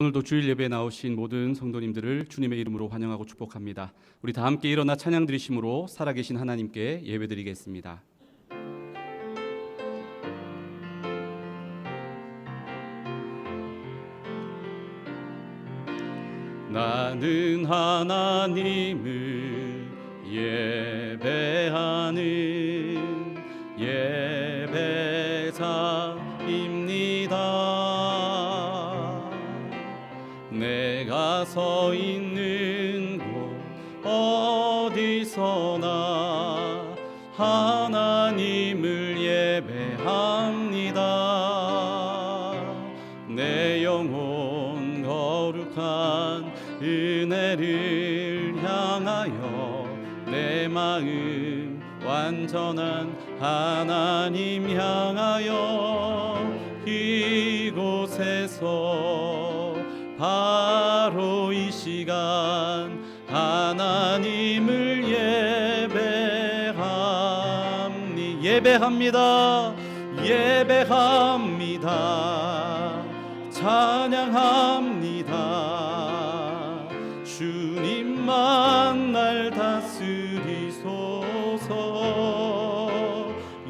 오늘도 주일 예배에 나오신 모든 성도님들을 주님의 이름으로 환영하고 축복합니다. 우리 다 함께 일어나 찬양 드리심으로 살아계신 하나님께 예배드리겠습니다. 나는 하나님을 예배하는 예배자입니다. 내가 서 있는 곳 어디서나 하나님을 예배합니다. 내 영혼 거룩한 은혜를 향하여 내 마음 완전한 하나님 향하여 이곳에서 바로 이 시간 하나님을 예배합니다. 찬양합니다. 주님만 날 다스리소서.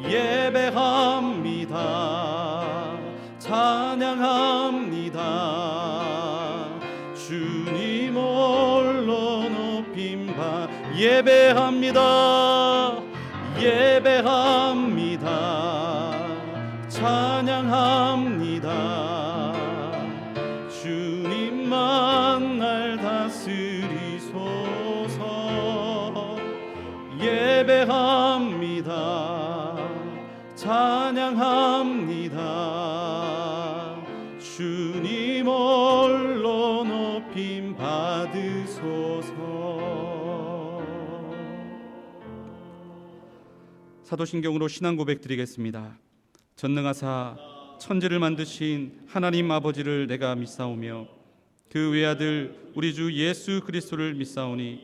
예배합니다. 찬양합니다. 주님 홀로 높임바. 예배합니다. 찬양합니다. 주님만 날 다스리소서. 예배합니다. 찬양합니다. 주님 홀로 높임 받으소서. 사도신경으로 신앙 고백 드리겠습니다. 전능하사 천지를 만드신 하나님 아버지를 내가 믿사오며 그 외아들 우리 주 예수 그리스도를 믿사오니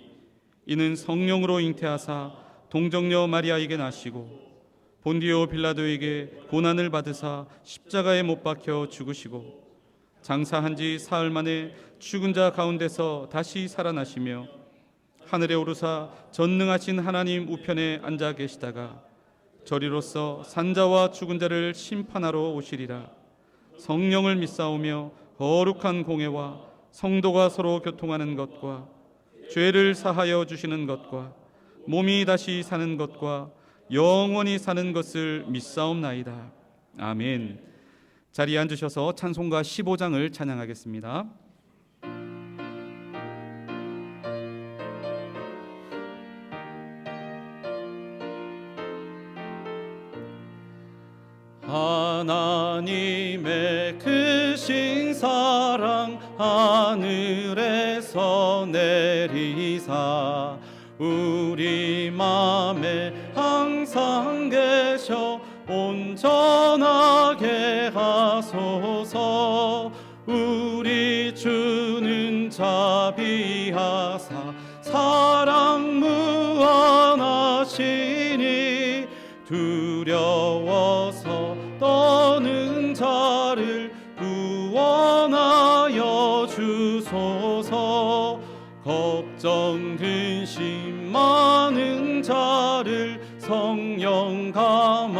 이는 성령으로 잉태하사 동정녀 마리아에게 나시고 본디오 빌라도에게 고난을 받으사 십자가에 못 박혀 죽으시고 장사한 지 사흘 만에 죽은 자 가운데서 다시 살아나시며 하늘에 오르사 전능하신 하나님 우편에 앉아 계시다가 저리로서 산자와 죽은 자를 심판하러 오시리라. 성령을 믿사오며 거룩한 공회와 성도가 서로 교통하는 것과 죄를 사하여 주시는 것과 몸이 다시 사는 것과 영원히 사는 것을 믿사옵나이다. 아멘. 자리에 앉으셔서 찬송가 15장을 찬양하겠습니다. 하나님의 크신 사랑 하늘에서 내리사 우리 맘에 항상 계셔 온전하게 하소서. 우리 주는 자비하사 사랑 무한하시니 두려워서 떠는 자를 구원하여 주소서. 걱정 근심 많은 자를 성령 감화하시며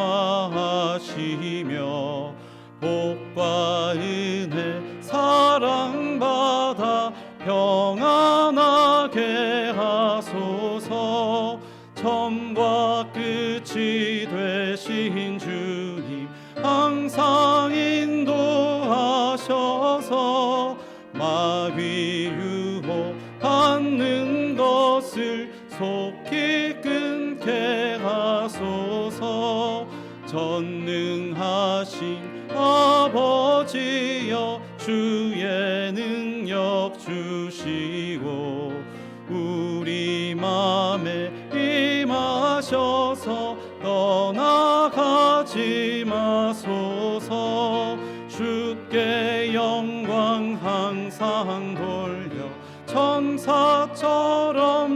복과 은혜 사랑받아 평안하게 하소서. 처음과 끝이 되신 주님 항상 인도하셔서 마귀 유혹 받는 것을 속히 끊게 하소서. 전능하신 아버지여 주의 능력 주시고 우리 맘에 임하셔서 떠나가지 마소서. 주께 영광 항상 돌려 천사처럼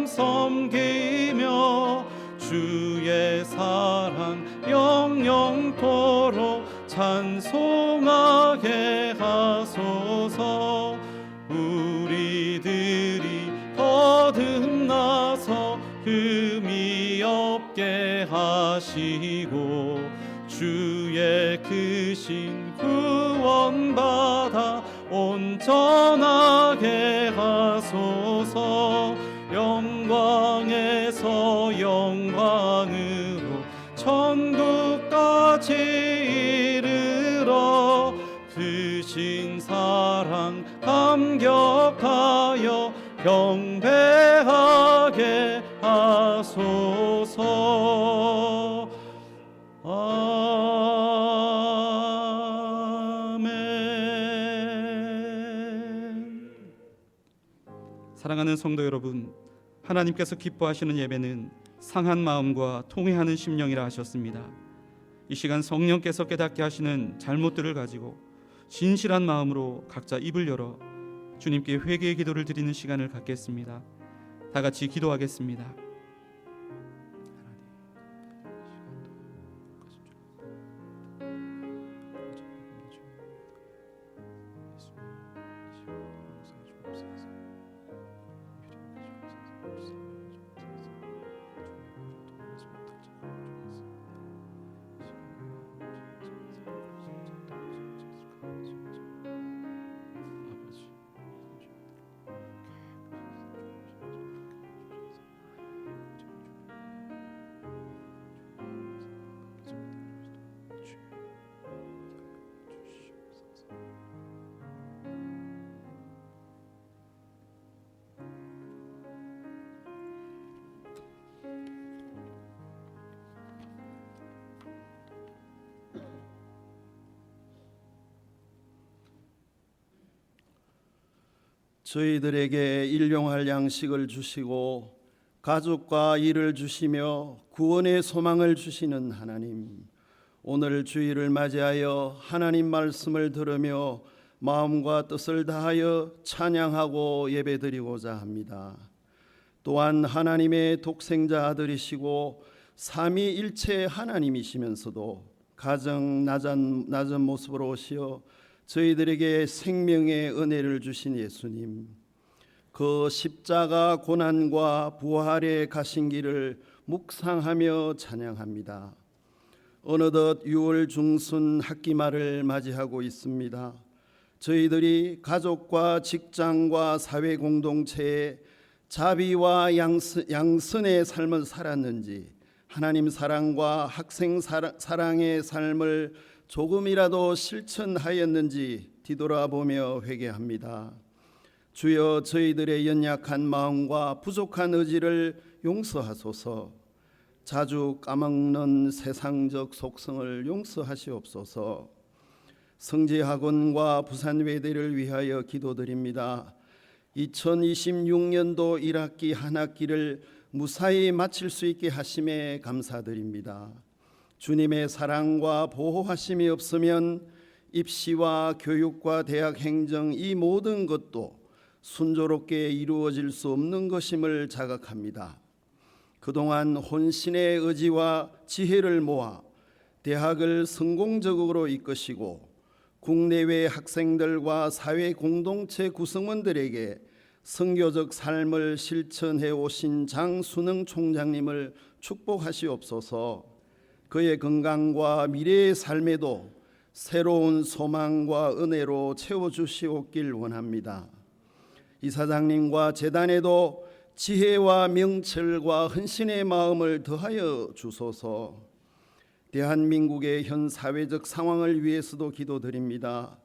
섬기며 주의 사랑 영영토록 찬송하게 하소서. 하시고 주의 크신 구원받아 온전하게 하소서. 영광에서 영광으로 천국까지 이르러 크신 사랑 감격하여 경배하게 하소서. 아멘. 사랑하는 성도 여러분, 하나님께서 기뻐하시는 예배는 상한 마음과 통회하는 심령이라 하셨습니다. 이 시간 성령께서 깨닫게 하시는 잘못들을 가지고 진실한 마음으로 각자 입을 열어 주님께 회개의 기도를 드리는 시간을 갖겠습니다. 다 같이 기도하겠습니다. 저희들에게 일용할 양식을 주시고 가족과 일을 주시며 구원의 소망을 주시는 하나님, 오늘 주일을 맞이하여 하나님 말씀을 들으며 마음과 뜻을 다하여 찬양하고 예배드리고자 합니다. 또한 하나님의 독생자 아들이시고 삼위일체 하나님이시면서도 가정 낮은 모습으로 오시어 저희들에게 생명의 은혜를 주신 예수님, 그 십자가 고난과 부활의 가신 길을 묵상하며 찬양합니다. 어느덧 6월 중순 학기말을 맞이하고 있습니다. 저희들이 가족과 직장과 사회 공동체에 자비와 양선의 삶을 살았는지, 하나님 사랑과 학생 사랑의 삶을 조금이라도 실천하였는지 뒤돌아보며 회개합니다. 주여, 저희들의 연약한 마음과 부족한 의지를 용서하소서. 자주 까먹는 세상적 속성을 용서하시옵소서. 성지학원과 부산외대를 위하여 기도드립니다. 2026년도 1학기 한 학기를 무사히 마칠 수 있게 하심에 감사드립니다. 주님의 사랑과 보호하심이 없으면 입시와 교육과 대학 행정 이 모든 것도 순조롭게 이루어질 수 없는 것임을 자각합니다. 그동안 혼신의 의지와 지혜를 모아 대학을 성공적으로 이끄시고 국내외 학생들과 사회 공동체 구성원들에게 선교적 삶을 실천해 오신 장순흥 총장님을 축복하시옵소서. 그의 건강과 미래의 삶에도 새로운 소망과 은혜로 채워주시옵길 원합니다. 이사장님과 재단에도 지혜와 명철과 헌신의 마음을 더하여 주소서. 대한민국의 현 사회적 상황을 위해서도 기도드립니다.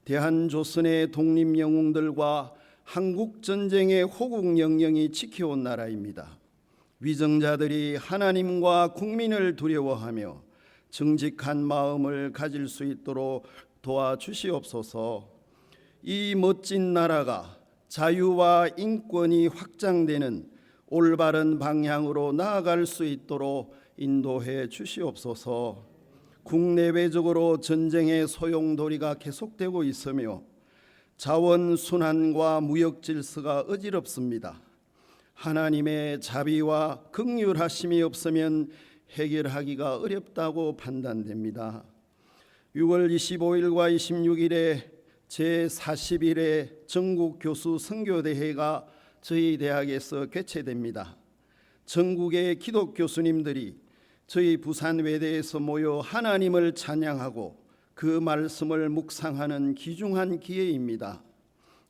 대한조선의 독립영웅들과 한국전쟁의 호국영령이 지켜온 나라입니다. 위정자들이 하나님과 국민을 두려워하며 정직한 마음을 가질 수 있도록 도와주시옵소서. 이 멋진 나라가 자유와 인권이 확장되는 올바른 방향으로 나아갈 수 있도록 인도해 주시옵소서. 국내외적으로 전쟁의 소용돌이가 계속되고 있으며 자원 순환과 무역 질서가 어지럽습니다. 하나님의 자비와 긍휼하심이 없으면 해결하기가 어렵다고 판단됩니다. 6월 25일과 26일에 제41회 전국 교수 선교대회가 저희 대학에서 개최됩니다. 전국의 기독 교수님들이 저희 부산 외대에서 모여 하나님을 찬양하고 그 말씀을 묵상하는 귀중한 기회입니다.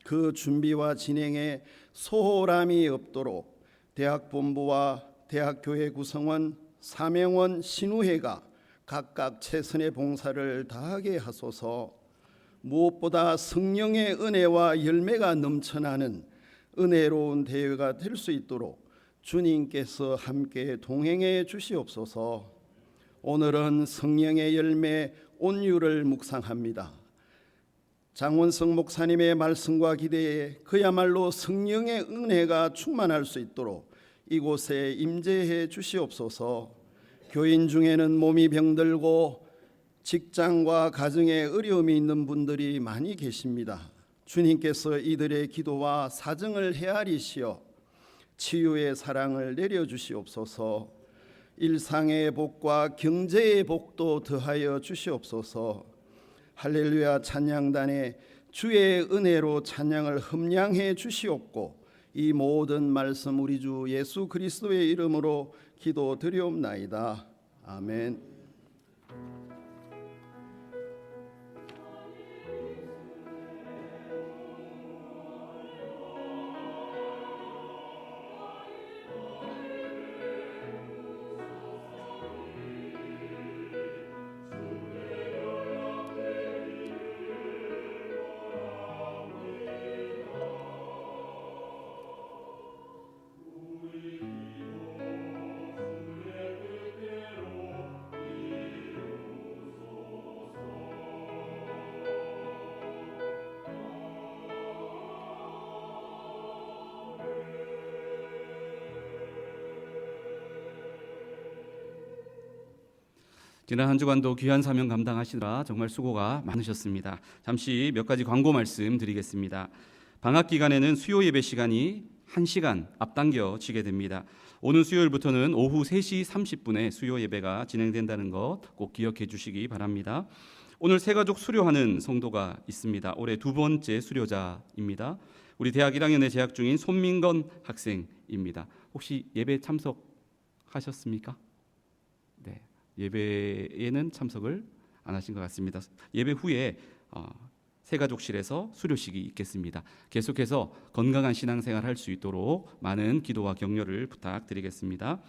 그 준비와 진행에 소홀함이 없도록 대학본부와 대학교회 구성원, 사명원, 신우회가 각각 최선의 봉사를 다하게 하소서. 무엇보다 성령의 은혜와 열매가 넘쳐나는 은혜로운 대회가 될 수 있도록 주님께서 함께 동행해 주시옵소서. 오늘은 성령의 열매 온유를 묵상합니다. 장원석 목사님의 말씀과 기대에 그야말로 성령의 은혜가 충만할 수 있도록 이곳에 임재해 주시옵소서. 교인 중에는 몸이 병들고 직장과 가정에 어려움이 있는 분들이 많이 계십니다. 주님께서 이들의 기도와 사정을 헤아리시어 치유의 사랑을 내려주시옵소서. 일상의 복과 경제의 복도 더하여 주시옵소서. 할렐루야 찬양단에 주의 은혜로 찬양을 흠량해 주시옵고 이 모든 말씀 우리 주 예수 그리스도의 이름으로 기도드리옵나이다. 아멘. 지난 한 주간도 귀한 사명 감당하시느라 정말 수고가 많으셨습니다. 잠시 몇 가지 광고 말씀드리겠습니다. 방학 기간에는 수요 예배 시간이 1시간 앞당겨지게 됩니다. 오는 수요일부터는 오후 3시 30분에 수요 예배가 진행된다는 것 꼭 기억해 주시기 바랍니다. 오늘 새가족 수료하는 성도가 있습니다. 올해 두 번째 수료자입니다. 우리 대학 1학년에 재학 중인 손민건 학생입니다. 혹시 예배 참석하셨습니까? 네. 예배에는 참석을 안 하신 것 같습니다. 예배 후에 새가족실에서 수료식이 있겠습니다. 계속해서 건강한 신앙생활 할 수 있도록 많은 기도와 격려를 부탁드리겠습니다.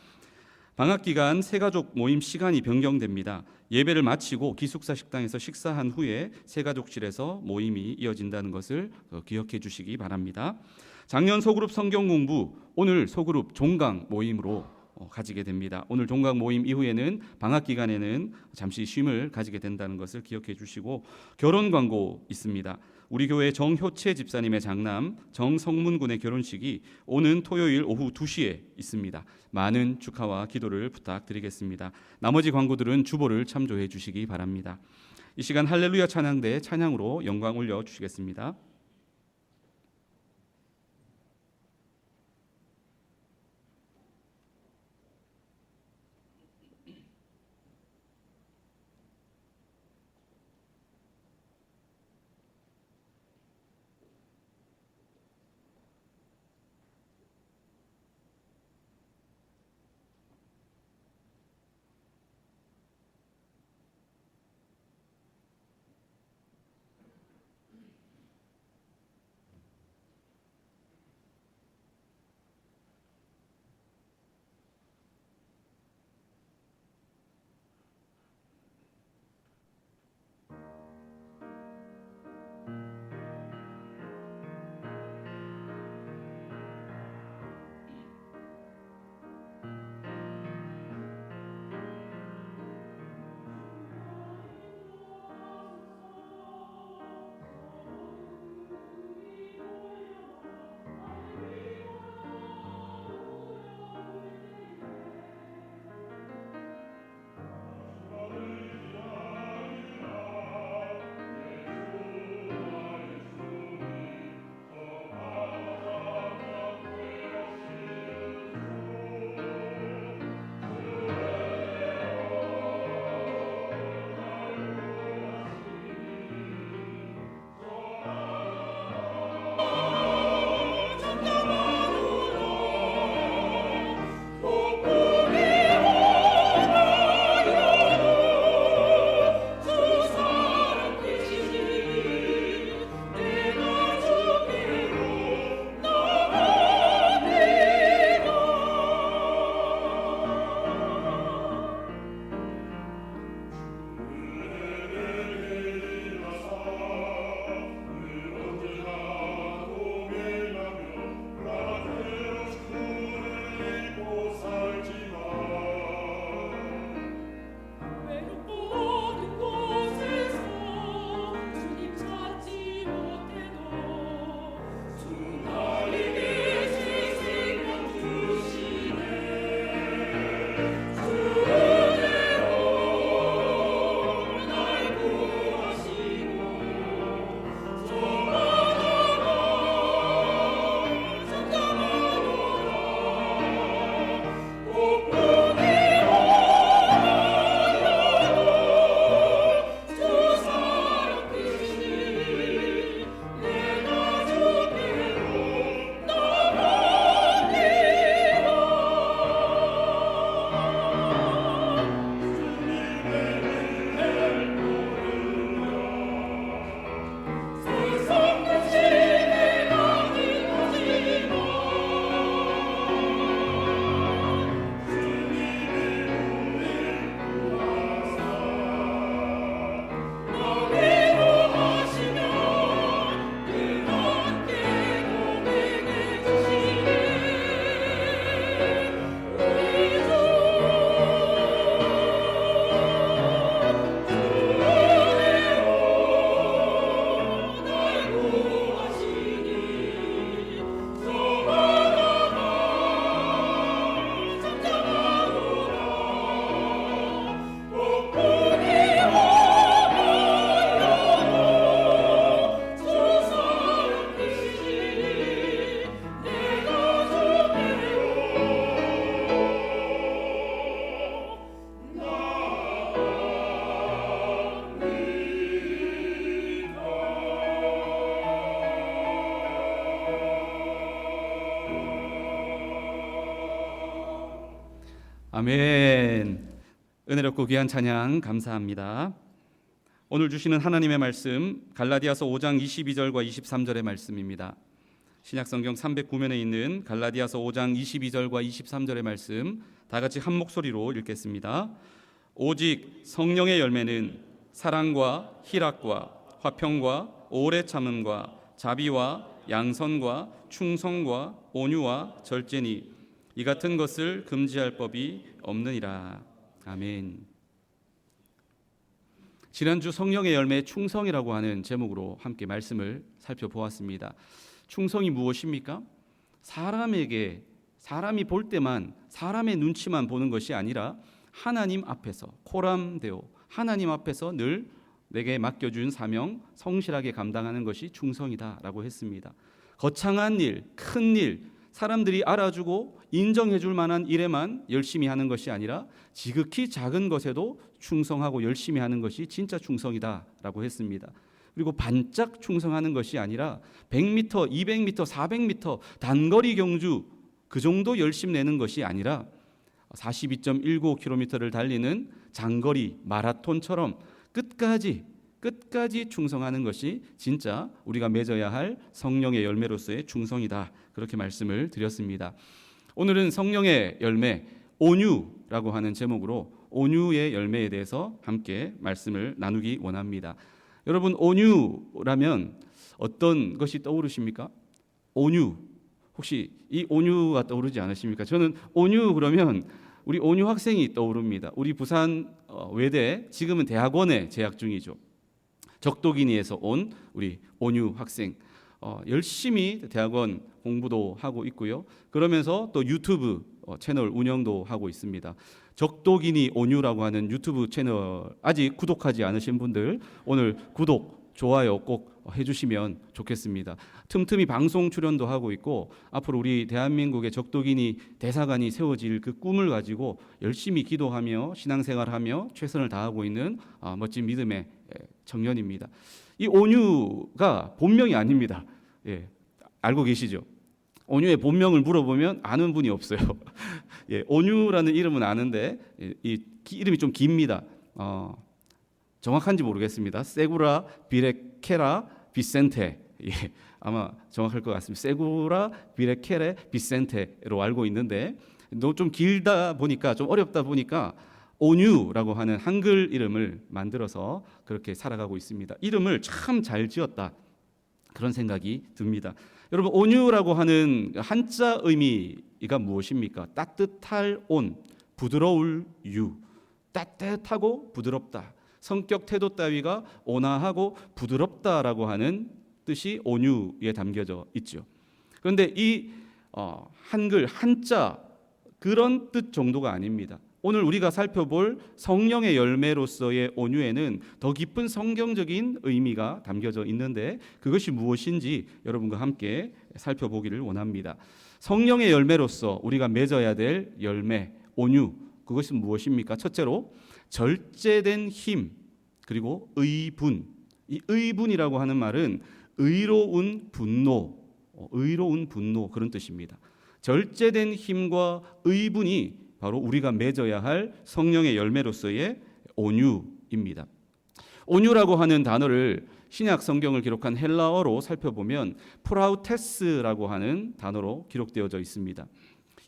방학 기간 새가족 모임 시간이 변경됩니다. 예배를 마치고 기숙사 식당에서 식사한 후에 새가족실에서 모임이 이어진다는 것을 기억해 주시기 바랍니다. 작년 소그룹 성경 공부, 오늘 소그룹 종강 모임으로 가지게 됩니다. 오늘 종강 모임 이후에는 방학 기간에는 잠시 쉼을 가지게 된다는 것을 기억해 주시고, 결혼 광고 있습니다. 우리 교회 정효채 집사님의 장남 정성문 군의 결혼식이 오는 토요일 오후 2시에 있습니다. 많은 축하와 기도를 부탁드리겠습니다. 나머지 광고들은 주보를 참조해 주시기 바랍니다. 이 시간 할렐루야 찬양대 찬양으로 영광 올려 주시겠습니다. 아멘. 은혜롭고 귀한 찬양 감사합니다. 오늘 주시는 하나님의 말씀 갈라디아서 5장 22절과 23절의 말씀입니다. 신약성경 309면에 있는 갈라디아서 5장 22절과 23절의 말씀 다 같이 한 목소리로 읽겠습니다. 오직 성령의 열매는 사랑과 희락과 화평과 오래 참음과 자비와 양선과 충성과 온유와 절제니 이 같은 것을 금지할 법이 없느니라. 아멘. 지난주 성령의 열매 충성이라고 하는 제목으로 함께 말씀을 살펴보았습니다. 충성이 무엇입니까? 사람이 볼 때만 사람의 눈치만 보는 것이 아니라 하나님 앞에서 코람데오 하나님 앞에서 늘 내게 맡겨준 사명 성실하게 감당하는 것이 충성이다라고 했습니다. 거창한 일, 큰 일, 사람들이 알아주고 인정해줄 만한 일에만 열심히 하는 것이 아니라 지극히 작은 것에도 충성하고 열심히 하는 것이 진짜 충성이다라고 했습니다. 그리고 반짝 충성하는 것이 아니라 100m, 200m, 400m 단거리 경주 그 정도 열심 내는 것이 아니라 42.19km를 달리는 장거리 마라톤처럼 끝까지 충성하는 것이 진짜 우리가 맺어야 할 성령의 열매로서의 충성이다. 그렇게 말씀을 드렸습니다. 오늘은 성령의 열매 온유라고 하는 제목으로 온유의 열매에 대해서 함께 말씀을 나누기 원합니다. 여러분 온유라면 어떤 것이 떠오르십니까? 온유 혹시 이 온유가 떠오르지 않으십니까? 저는 온유 그러면 우리 온유 학생이 떠오릅니다. 우리 부산 외대 지금은 대학원에 재학 중이죠. 적도기니에서 온 우리 온유 학생 열심히 대학원 공부도 하고 있고요. 그러면서 또 유튜브 채널 운영도 하고 있습니다. 적도기니 온유라고 하는 유튜브 채널 아직 구독하지 않으신 분들 오늘 구독, 좋아요 꼭 해주시면 좋겠습니다. 틈틈이 방송 출연도 하고 있고 앞으로 우리 대한민국의 적도기니 대사관이 세워질 그 꿈을 가지고 열심히 기도하며 신앙생활하며 최선을 다하고 있는 멋진 믿음의 청년입니다. 이 온유가 본명이 아닙니다. 예, 알고 계시죠? 온유의 본명을 물어보면 아는 분이 없어요. 예, 온유라는 이름은 아는데 이 이름이 좀 깁니다. 정확한지 모르겠습니다. 세구라 비레케라 비센테. 예, 아마 정확할 것 같습니다. 세구라 비레케레 비센테로 알고 있는데 좀 길다 보니까 좀 어렵다 보니까 온유라고 하는 한글 이름을 만들어서 그렇게 살아가고 있습니다. 이름을 참 잘 지었다. 그런 생각이 듭니다. 여러분 온유라고 하는 한자 의미가 무엇입니까? 따뜻할 온, 부드러울 유. 따뜻하고 부드럽다. 성격 태도 따위가 온화하고 부드럽다라고 하는 뜻이 온유에 담겨져 있죠. 그런데 이 한글 한자 그런 뜻 정도가 아닙니다. 오늘 우리가 살펴볼 성령의 열매로서의 온유에는 더 깊은 성경적인 의미가 담겨져 있는데 그것이 무엇인지 여러분과 함께 살펴보기를 원합니다. 성령의 열매로서 우리가 맺어야 될 열매, 온유, 그것은 무엇입니까? 첫째로 절제된 힘, 그리고 의분. 이 의분이라고 하는 말은 의로운 분노 그런 뜻입니다. 절제된 힘과 의분이 바로 우리가 맺어야 할 성령의 열매로서의 온유입니다. 온유라고 하는 단어를 신약 성경을 기록한 헬라어로 살펴보면 프라우테스라고 하는 단어로 기록되어져 있습니다.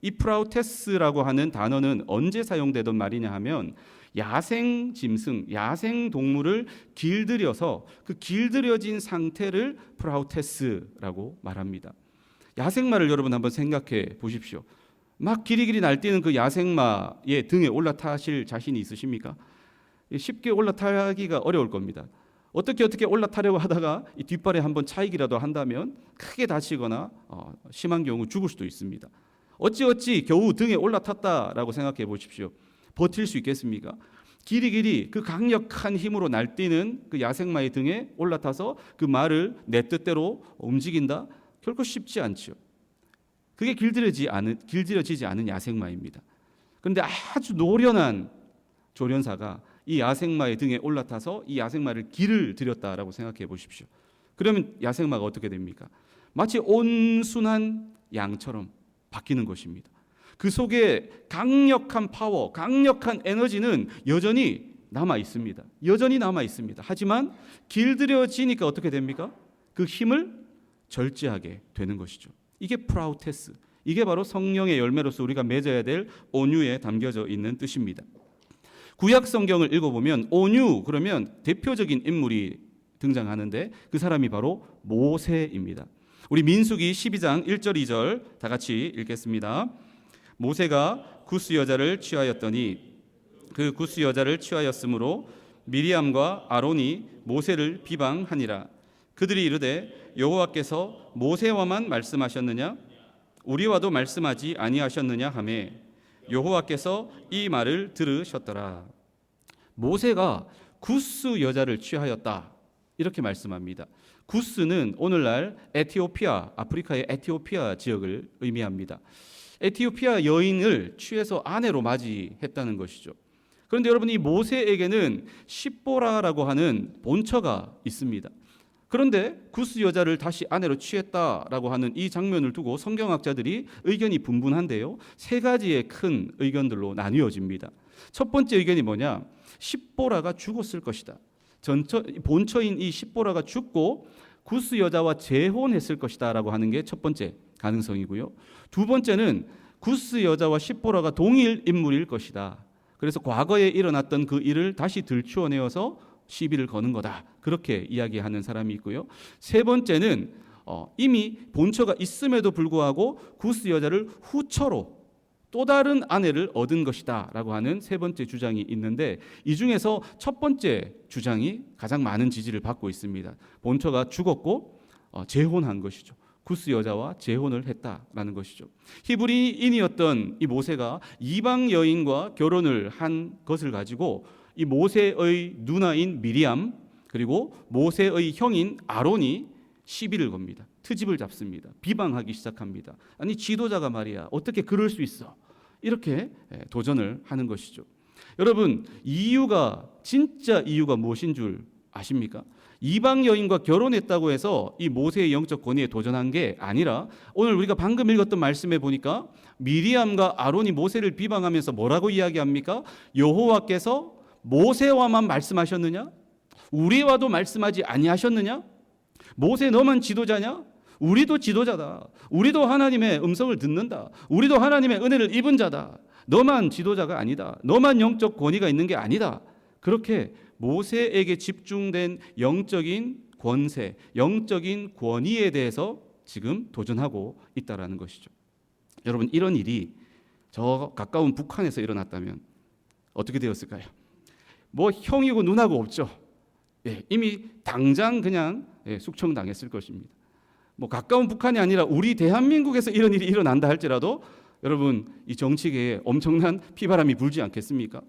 이 프라우테스라고 하는 단어는 언제 사용되던 말이냐 하면 야생 짐승, 야생 동물을 길들여서 그 길들여진 상태를 프라우테스라고 말합니다. 야생마를 여러분 한번 생각해 보십시오. 막 길이길이 날뛰는 그 야생마의 등에 올라타실 자신이 있으십니까? 쉽게 올라타기가 어려울 겁니다. 어떻게 올라타려고 하다가 이 뒷발에 한번 차이기라도 한다면 크게 다치거나 심한 경우 죽을 수도 있습니다. 어찌 겨우 등에 올라탔다라고 생각해 보십시오. 버틸 수 있겠습니까? 길이 그 강력한 힘으로 날뛰는 그 야생마의 등에 올라타서 그 말을 내 뜻대로 움직인다? 결코 쉽지 않죠. 그게 길들여지지 않은 야생마입니다. 그런데 아주 노련한 조련사가 이 야생마의 등에 올라타서 이 야생마를 길을 들였다라고 생각해 보십시오. 그러면 야생마가 어떻게 됩니까? 마치 온순한 양처럼 바뀌는 것입니다. 그 속에 강력한 파워, 강력한 에너지는 여전히 남아 있습니다. 여전히 남아 있습니다. 하지만 길들여지니까 어떻게 됩니까? 그 힘을 절제하게 되는 것이죠. 이게 프라우테스, 이게 바로 성령의 열매로서 우리가 맺어야 될 온유에 담겨져 있는 뜻입니다. 구약 성경을 읽어보면 온유 그러면 대표적인 인물이 등장하는데 그 사람이 바로 모세입니다. 우리 민수기 12장 1절 2절 다 같이 읽겠습니다. 모세가 구스 여자를 취하였더니 그 구스 여자를 취하였으므로 미리암과 아론이 모세를 비방하니라. 그들이 이르되 여호와께서 모세와만 말씀하셨느냐 우리와도 말씀하지 아니하셨느냐 하매 여호와께서 이 말을 들으셨더라. 모세가 구스 여자를 취하였다 이렇게 말씀합니다. 구스는 오늘날 에티오피아, 아프리카의 에티오피아 지역을 의미합니다. 에티오피아 여인을 취해서 아내로 맞이했다는 것이죠. 그런데 여러분, 이 모세에게는 십보라라고 하는 본처가 있습니다. 그런데 구스 여자를 다시 아내로 취했다라고 하는 이 장면을 두고 성경학자들이 의견이 분분한데요. 세 가지의 큰 의견들로 나뉘어집니다. 첫 번째 의견이 뭐냐? 십보라가 죽었을 것이다. 본처인 이 십보라가 죽고 구스 여자와 재혼했을 것이다 라고 하는 게 첫 번째 가능성이고요. 두 번째는 구스 여자와 십보라가 동일 인물일 것이다. 그래서 과거에 일어났던 그 일을 다시 들추어내어서 시비를 거는 거다. 그렇게 이야기하는 사람이 있고요. 세 번째는 이미 본처가 있음에도 불구하고 구스 여자를 후처로 또 다른 아내를 얻은 것이다 라고 하는 세 번째 주장이 있는데, 이 중에서 첫 번째 주장이 가장 많은 지지를 받고 있습니다. 본처가 죽었고 재혼한 것이죠. 구스 여자와 재혼을 했다라는 것이죠. 히브리인이었던 이 모세가 이방 여인과 결혼을 한 것을 가지고 이 모세의 누나인 미리암 그리고 모세의 형인 아론이 시비를 겁니다. 트집을 잡습니다. 비방하기 시작합니다. 아니, 지도자가 말이야 어떻게 그럴 수 있어? 이렇게 도전을 하는 것이죠. 여러분, 진짜 이유가 무엇인 줄 아십니까? 이방 여인과 결혼했다고 해서 이 모세의 영적 권위에 도전한 게 아니라, 오늘 우리가 방금 읽었던 말씀에 보니까 미리암과 아론이 모세를 비방하면서 뭐라고 이야기합니까? 여호와께서 모세와만 말씀하셨느냐? 우리와도 말씀하지 아니하셨느냐? 모세, 너만 지도자냐? 우리도 지도자다. 우리도 하나님의 음성을 듣는다. 우리도 하나님의 은혜를 입은 자다. 너만 지도자가 아니다. 너만 영적 권위가 있는 게 아니다. 그렇게 모세에게 집중된 영적인 권세, 영적인 권위에 대해서 지금 도전하고 있다라는 것이죠. 여러분, 이런 일이 저 가까운 북한에서 일어났다면 어떻게 되었을까요? 뭐 형이고 누나고 없죠. 이미 당장 그냥 숙청당했을 것입니다. 뭐 가까운 북한이 아니라 우리 대한민국에서 이런 일이 일어난다 할지라도 여러분, 이 정치계에 엄청난 피바람이 불지 않겠습니까?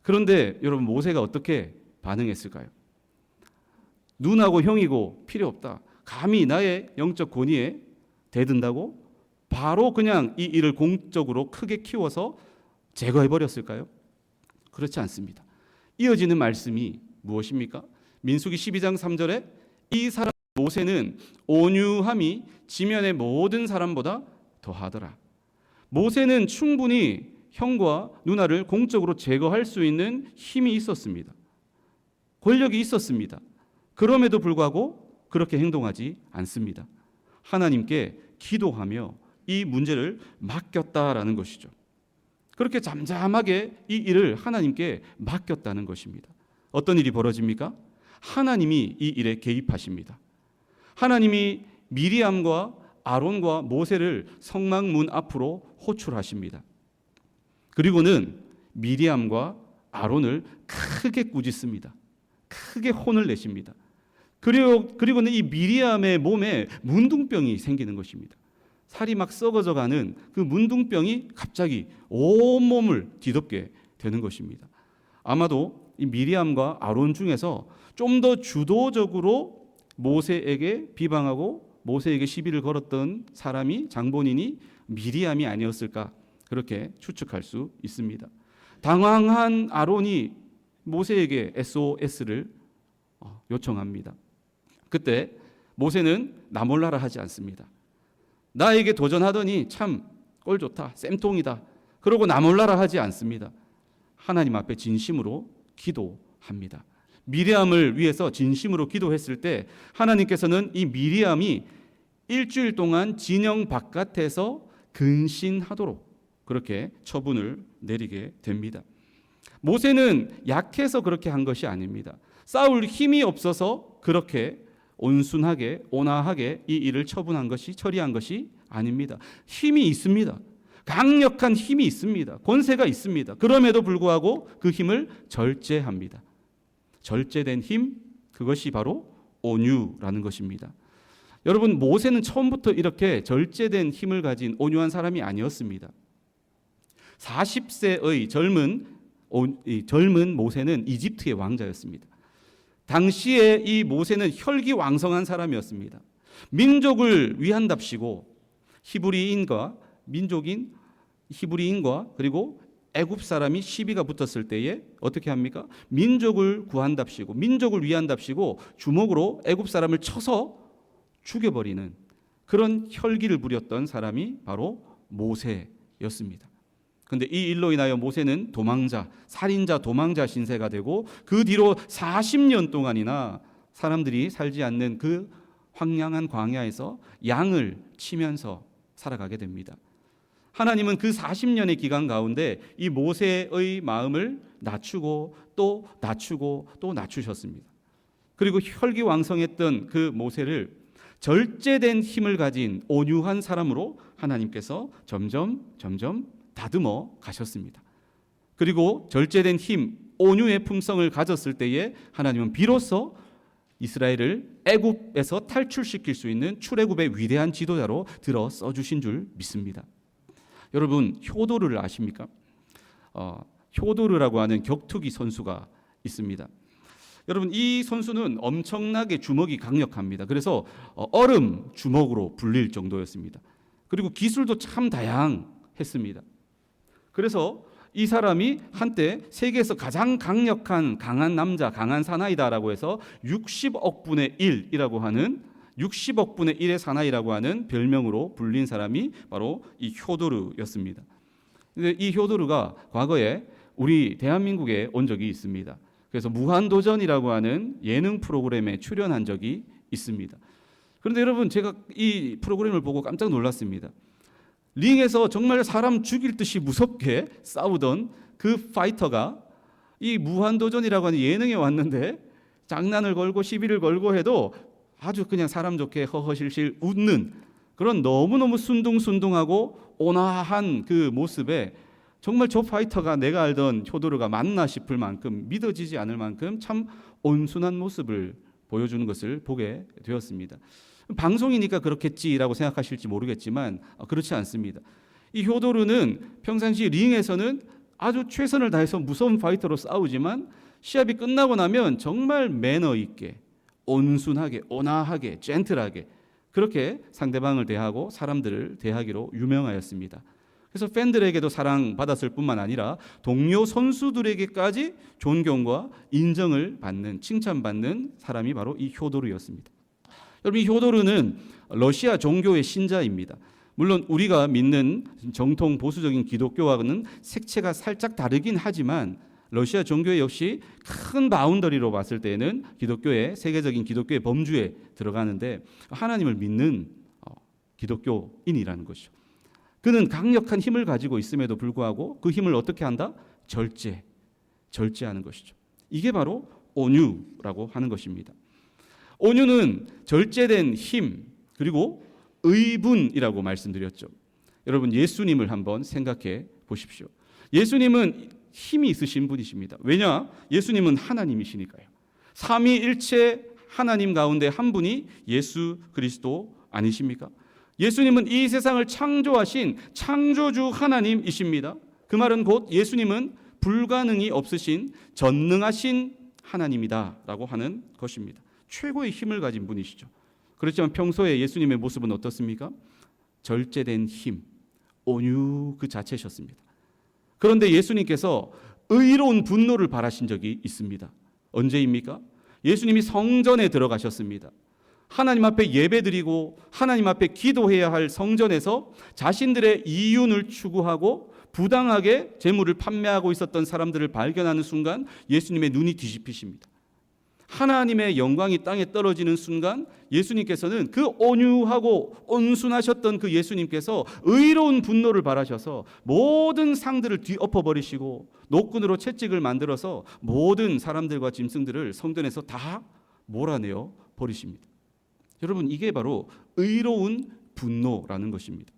그런데 여러분, 모세가 어떻게 반응했을까요? 누나고 형이고 필요 없다. 감히 나의 영적 권위에 대든다고 바로 그냥 이 일을 공적으로 크게 키워서 제거해 버렸을까요? 그렇지 않습니다. 이어지는 말씀이 무엇입니까? 민수기 12장 3절에 이 사람 모세는 온유함이 지면의 모든 사람보다 더하더라. 모세는 충분히 형과 누나를 공적으로 제거할 수 있는 힘이 있었습니다. 권력이 있었습니다. 그럼에도 불구하고 그렇게 행동하지 않습니다. 하나님께 기도하며 이 문제를 맡겼다라는 것이죠. 그렇게 잠잠하게 이 일을 하나님께 맡겼다는 것입니다. 어떤 일이 벌어집니까? 하나님이 이 일에 개입하십니다. 하나님이 미리암과 아론과 모세를 성막문 앞으로 호출하십니다. 그리고는 미리암과 아론을 크게 꾸짖습니다. 크게 혼을 내십니다. 그리고는 이 미리암의 몸에 문둥병이 생기는 것입니다. 살이 막 썩어져가는 그 문둥병이 갑자기 온몸을 뒤덮게 되는 것입니다. 아마도 이 미리암과 아론 중에서 좀 더 주도적으로 모세에게 비방하고 모세에게 시비를 걸었던 사람이, 장본인이 미리암이 아니었을까, 그렇게 추측할 수 있습니다. 당황한 아론이 모세에게 SOS를 요청합니다. 그때 모세는 나 몰라라 하지 않습니다. 나에게 도전하더니 참 꼴 좋다, 쌤통이다, 그러고 나 몰라라 하지 않습니다. 하나님 앞에 진심으로 기도합니다. 미리암을 위해서 진심으로 기도했을 때 하나님께서는 이 미리암이 일주일 동안 진영 바깥에서 근신하도록 그렇게 처분을 내리게 됩니다. 모세는 약해서 그렇게 한 것이 아닙니다. 싸울 힘이 없어서 그렇게 온순하게 온화하게 이 일을 처리한 것이 아닙니다. 힘이 있습니다. 강력한 힘이 있습니다. 권세가 있습니다. 그럼에도 불구하고 그 힘을 절제합니다. 절제된 힘, 그것이 바로 온유라는 것입니다. 여러분, 모세는 처음부터 이렇게 절제된 힘을 가진 온유한 사람이 아니었습니다. 40세의 젊은 모세는 이집트의 왕자였습니다. 당시에 이 모세는 혈기왕성한 사람이었습니다. 민족을 위한답시고 히브리인과 그리고 애굽 사람이 시비가 붙었을 때에 어떻게 합니까? 민족을 구한답시고 민족을 위한답시고 주먹으로 애굽 사람을 쳐서 죽여버리는 그런 혈기를 부렸던 사람이 바로 모세였습니다. 그런데 이 일로 인하여 모세는 살인자 도망자 신세가 되고 그 뒤로 40년 동안이나 사람들이 살지 않는 그 황량한 광야에서 양을 치면서 살아가게 됩니다. 하나님은 그 40년의 기간 가운데 이 모세의 마음을 낮추고 또 낮추고 또 낮추셨습니다. 그리고 혈기왕성했던 그 모세를 절제된 힘을 가진 온유한 사람으로 하나님께서 점점 다듬어 가셨습니다. 그리고 절제된 힘, 온유의 품성을 가졌을 때에 하나님은 비로소 이스라엘을 애굽에서 탈출시킬 수 있는 출애굽의 위대한 지도자로 들어 써주신 줄 믿습니다. 여러분, 효도르를 아십니까? 효도르라고 하는 격투기 선수가 있습니다. 여러분, 이 선수는 엄청나게 주먹이 강력합니다. 그래서 얼음 주먹으로 불릴 정도였습니다. 그리고 기술도 참 다양했습니다. 그래서 이 사람이 한때 세계에서 가장 강력한 강한 남자, 강한 사나이다라고 해서 60억 분의 1이라고 하는 60억 분의 1의 사나이라고 하는 별명으로 불린 사람이 바로 이 효도르였습니다. 근데 이 효도르가 과거에 우리 대한민국에 온 적이 있습니다. 그래서 무한도전이라고 하는 예능 프로그램에 출연한 적이 있습니다. 그런데 여러분, 제가 이 프로그램을 보고 깜짝 놀랐습니다. 링에서 정말 사람 죽일 듯이 무섭게 싸우던 그 파이터가 이 무한도전이라고 하는 예능에 왔는데 장난을 걸고 시비를 걸고 해도 아주 그냥 사람 좋게 허허실실 웃는 그런 너무너무 순둥순둥하고 온화한 그 모습에 정말 저 파이터가 내가 알던 효도르가 맞나 싶을 만큼 믿어지지 않을 만큼 참 온순한 모습을 보여주는 것을 보게 되었습니다. 방송이니까 그렇겠지라고 생각하실지 모르겠지만 그렇지 않습니다. 이 효도르는 평상시 링에서는 아주 최선을 다해서 무서운 파이터로 싸우지만 시합이 끝나고 나면 정말 매너 있게 온순하게 온화하게 젠틀하게 그렇게 상대방을 대하고 사람들을 대하기로 유명하였습니다. 그래서 팬들에게도 사랑받았을 뿐만 아니라 동료 선수들에게까지 존경과 인정을 받는 칭찬받는 사람이 바로 이 효도르였습니다. 여러분, 이 효도르는 러시아 종교의 신자입니다. 물론 우리가 믿는 정통 보수적인 기독교와는 색채가 살짝 다르긴 하지만 러시아 종교 역시 큰 바운더리로 봤을 때는 세계적인 기독교의 범주에 들어가는데 하나님을 믿는 기독교인이라는 것이죠. 그는 강력한 힘을 가지고 있음에도 불구하고 그 힘을 어떻게 한다? 절제하는 것이죠. 이게 바로 온유라고 하는 것입니다. 온유는 절제된 힘 그리고 의분이라고 말씀드렸죠. 여러분, 예수님을 한번 생각해 보십시오. 예수님은 힘이 있으신 분이십니다. 왜냐? 예수님은 하나님이시니까요. 삼위일체 하나님 가운데 한 분이 예수 그리스도 아니십니까? 예수님은 이 세상을 창조하신 창조주 하나님이십니다. 그 말은 곧 예수님은 불가능이 없으신 전능하신 하나님이다라고 하는 것입니다. 최고의 힘을 가진 분이시죠. 그렇지만 평소에 예수님의 모습은 어떻습니까? 절제된 힘, 온유 그 자체셨습니다. 그런데 예수님께서 의로운 분노를 발하신 적이 있습니다. 언제입니까? 예수님이 성전에 들어가셨습니다. 하나님 앞에 예배드리고 하나님 앞에 기도해야 할 성전에서 자신들의 이윤을 추구하고 부당하게 재물을 판매하고 있었던 사람들을 발견하는 순간 예수님의 눈이 뒤집히십니다. 하나님의 영광이 땅에 떨어지는 순간 예수님께서는 그 온유하고 온순하셨던 그 예수님께서 의로운 분노를 발하셔서 모든 상들을 뒤엎어버리시고 노끈으로 채찍을 만들어서 모든 사람들과 짐승들을 성전에서 다 몰아내어 버리십니다. 여러분, 이게 바로 의로운 분노라는 것입니다.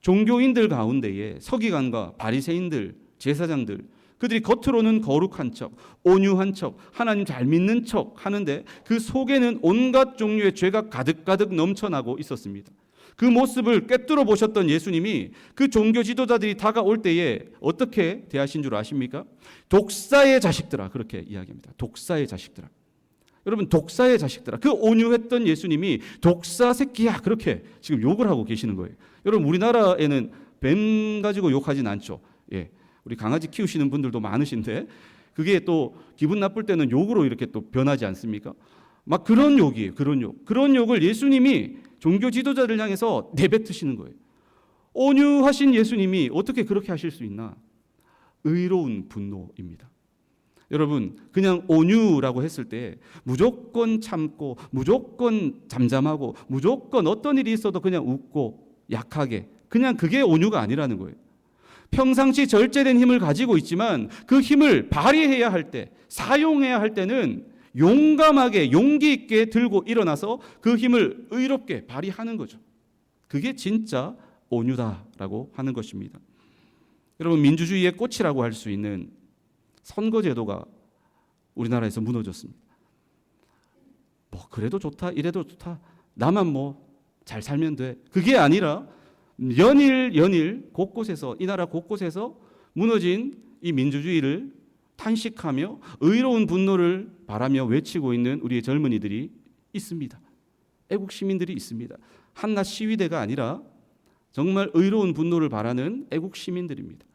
종교인들 가운데에 서기관과 바리새인들, 제사장들, 그들이 겉으로는 거룩한 척, 온유한 척, 하나님 잘 믿는 척 하는데 그 속에는 온갖 종류의 죄가 가득가득 넘쳐나고 있었습니다. 그 모습을 꿰뚫어 보셨던 예수님이 그 종교 지도자들이 다가올 때에 어떻게 대하신 줄 아십니까? 독사의 자식들아, 그렇게 이야기합니다. 독사의 자식들아. 여러분, 독사의 자식들아. 그 온유했던 예수님이 독사 새끼야, 그렇게 지금 욕을 하고 계시는 거예요. 여러분, 우리나라에는 뱀 가지고 욕하진 않죠. 예. 우리 강아지 키우시는 분들도 많으신데 그게 또 기분 나쁠 때는 욕으로 이렇게 또 변하지 않습니까? 막 그런 욕이에요. 그런 욕을 예수님이 종교 지도자를 향해서 내뱉으시는 거예요. 온유하신 예수님이 어떻게 그렇게 하실 수 있나? 의로운 분노입니다. 여러분, 그냥 온유라고 했을 때 무조건 참고 무조건 잠잠하고 무조건 어떤 일이 있어도 그냥 웃고 약하게, 그냥 그게 온유가 아니라는 거예요. 평상시 절제된 힘을 가지고 있지만 그 힘을 발휘해야 할 때, 사용해야 할 때는 용감하게 용기 있게 들고 일어나서 그 힘을 의롭게 발휘하는 거죠. 그게 진짜 온유다라고 하는 것입니다. 여러분, 민주주의의 꽃이라고 할 수 있는 선거제도가 우리나라에서 무너졌습니다. 뭐 그래도 좋다, 이래도 좋다, 나만 뭐 잘 살면 돼, 그게 아니라 연일 곳곳에서, 이 나라 곳곳에서 무너진 이 민주주의를 탄식하며 의로운 분노를 바라며 외치고 있는 우리의 젊은이들이 있습니다. 애국 시민들이 있습니다. 한낱 시위대가 아니라 정말 의로운 분노를 바라는 애국 시민들입니다.